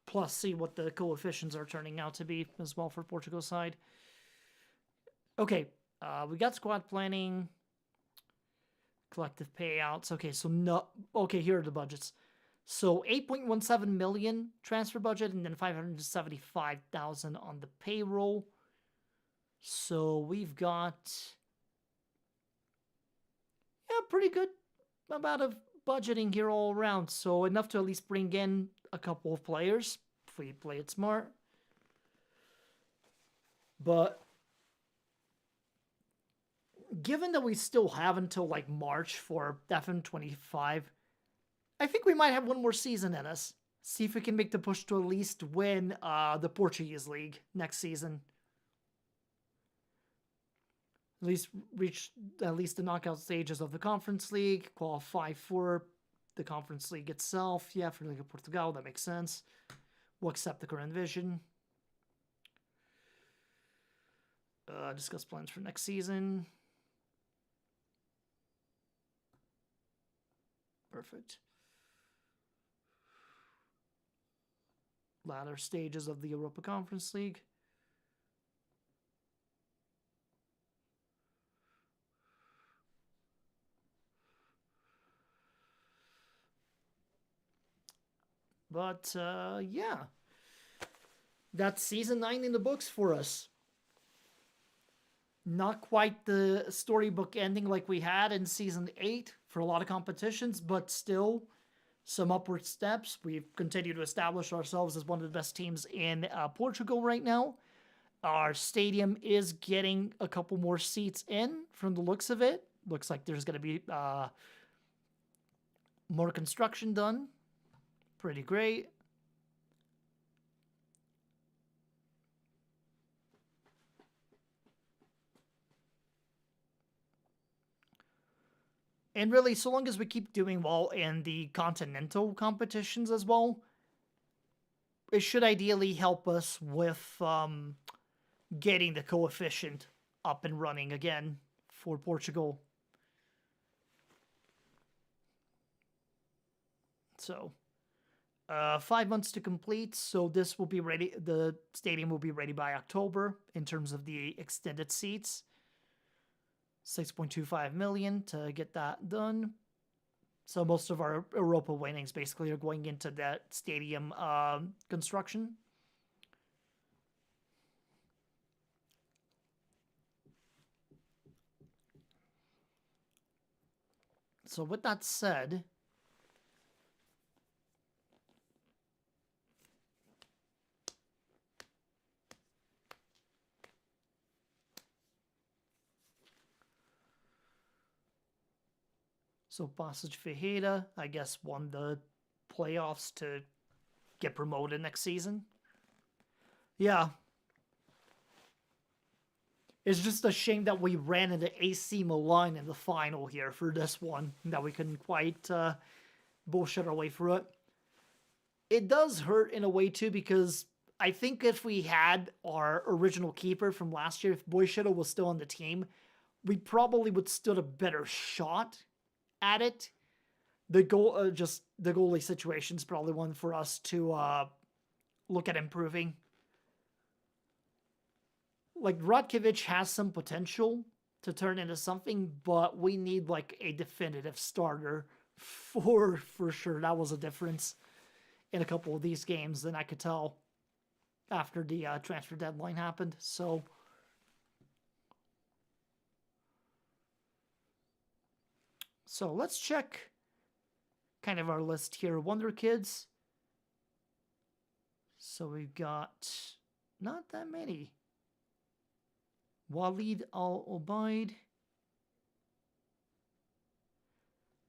Plus, see what the coefficients are turning out to be as well for Portugal's side. Okay, we got squad planning, collective payouts. Okay, so no. Okay, here are the budgets. So 8.17 million transfer budget and then 575,000 on the payroll. So we've got pretty good amount of budgeting here all around. So enough to at least bring in a couple of players if we play it smart. But given that we still have until like March for FM25, I think we might have one more season in us. See if we can make the push to at least win the Portuguese league next season. At least reach at least the knockout stages of the Conference League, qualify for the Conference League itself. Yeah, for Liga Portugal, that makes sense. We'll accept the current vision. Discuss plans for next season. Perfect. Latter stages of the Europa Conference League. But yeah, that's season 9 in the books for us. Not quite the storybook ending like we had in season 8 for a lot of competitions, but still some upward steps. We've continued to establish ourselves as one of the best teams in Portugal right now. Our stadium is getting a couple more seats in from the looks of it. Looks like there's going to be more construction done. Pretty great. And really, so long as we keep doing well in the continental competitions as well, it should ideally help us with getting the coefficient up and running again for Portugal. So, 5 months to complete. So this will be ready. The stadium will be ready by October in terms of the extended seats. 6.25 million to get that done. So most of our Europa winnings basically are going into that stadium construction. So with that said, so Passage Ferreira, I guess, won the playoffs to get promoted next season. Yeah. It's just a shame that we ran into AC Milan in the final here for this one, that we couldn't quite bullshit our way through it. It does hurt in a way too, because I think if we had our original keeper from last year, if Boyshito was still on the team, we probably would stood a better shot at it. The goalie situation is probably one for us to look at improving. Like, Rodkovic has some potential to turn into something, but we need like a definitive starter for sure. That was a difference in a couple of these games than I could tell after the transfer deadline happened. So let's check kind of our list here. Wonder Kids. So we've got not that many. Walid Al-Obaid.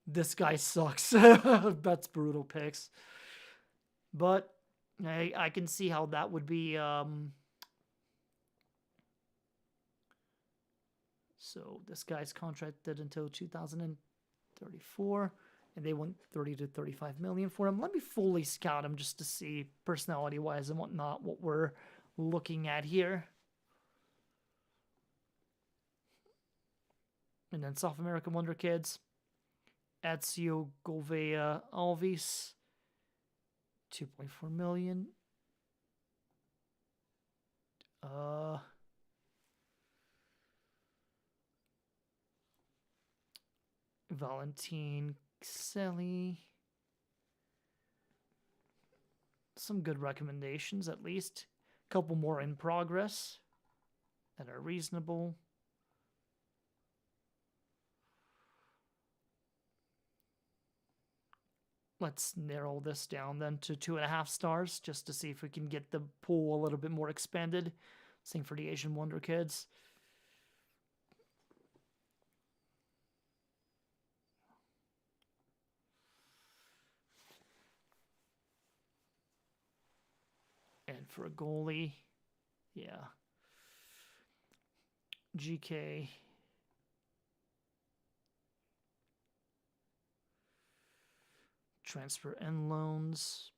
This guy sucks. That's brutal picks. But I can see how that would be. So this guy's contracted until 2034, and they want 30 to 35 million for him. Let me fully scout him just to see personality-wise and whatnot what we're looking at here. And then South American Wonder Kids. Ezio Gouveia Alves. 2.4 million. Valentin Selly. Some good recommendations, at least. A couple more in progress that are reasonable. Let's narrow this down then to 2.5 stars, just to see if we can get the pool a little bit more expanded. Same for the Asian Wonder Kids. And for a goalie, yeah. GK. Transfer and loans.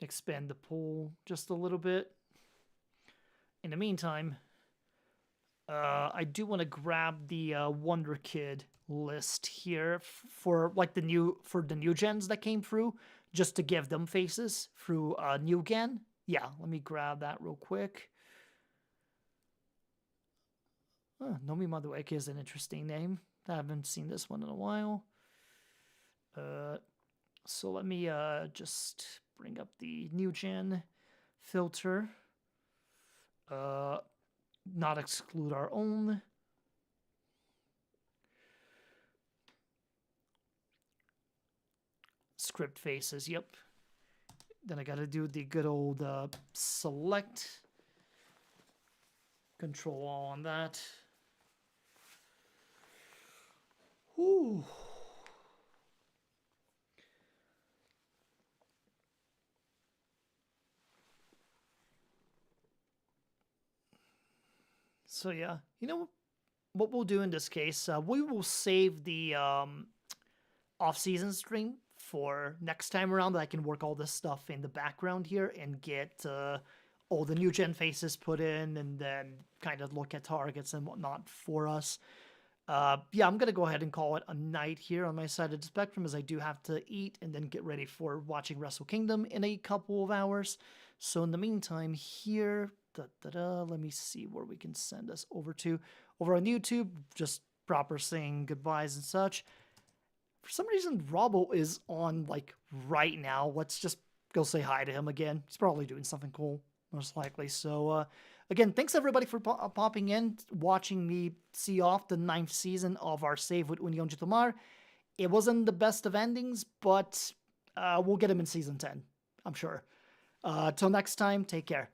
Expand the pool just a little bit. In the meantime, I do want to grab the Wonder Kid list here for like the new gens that came through, just to give them faces through new gen. Yeah, let me grab that real quick. Nomi Madueke is an interesting name. I haven't seen this one in a while. So let me just bring up the new gen filter. Not exclude our own. Script faces, yep. Then I gotta do the good old select. Control all on that. Ooh. So yeah, you know what we'll do in this case? We will save the off-season stream for next time around. That I can work all this stuff in the background here and get all the new gen faces put in, and then kind of look at targets and whatnot for us. Yeah, I'm gonna go ahead and call it a night here on my side of the spectrum, as I do have to eat and then get ready for watching Wrestle Kingdom in a couple of hours. So in the meantime here, let me see where we can send us over to. Over on YouTube, just proper saying goodbyes and such. For some reason, Robbo is on like right now. Let's just go say hi to him again. He's probably doing something cool, most likely. So again, thanks everybody for popping in, watching me see off the 9th season of our save with União de Tomar. It wasn't the best of endings, but we'll get him in season 10, I'm sure. Till next time, take care.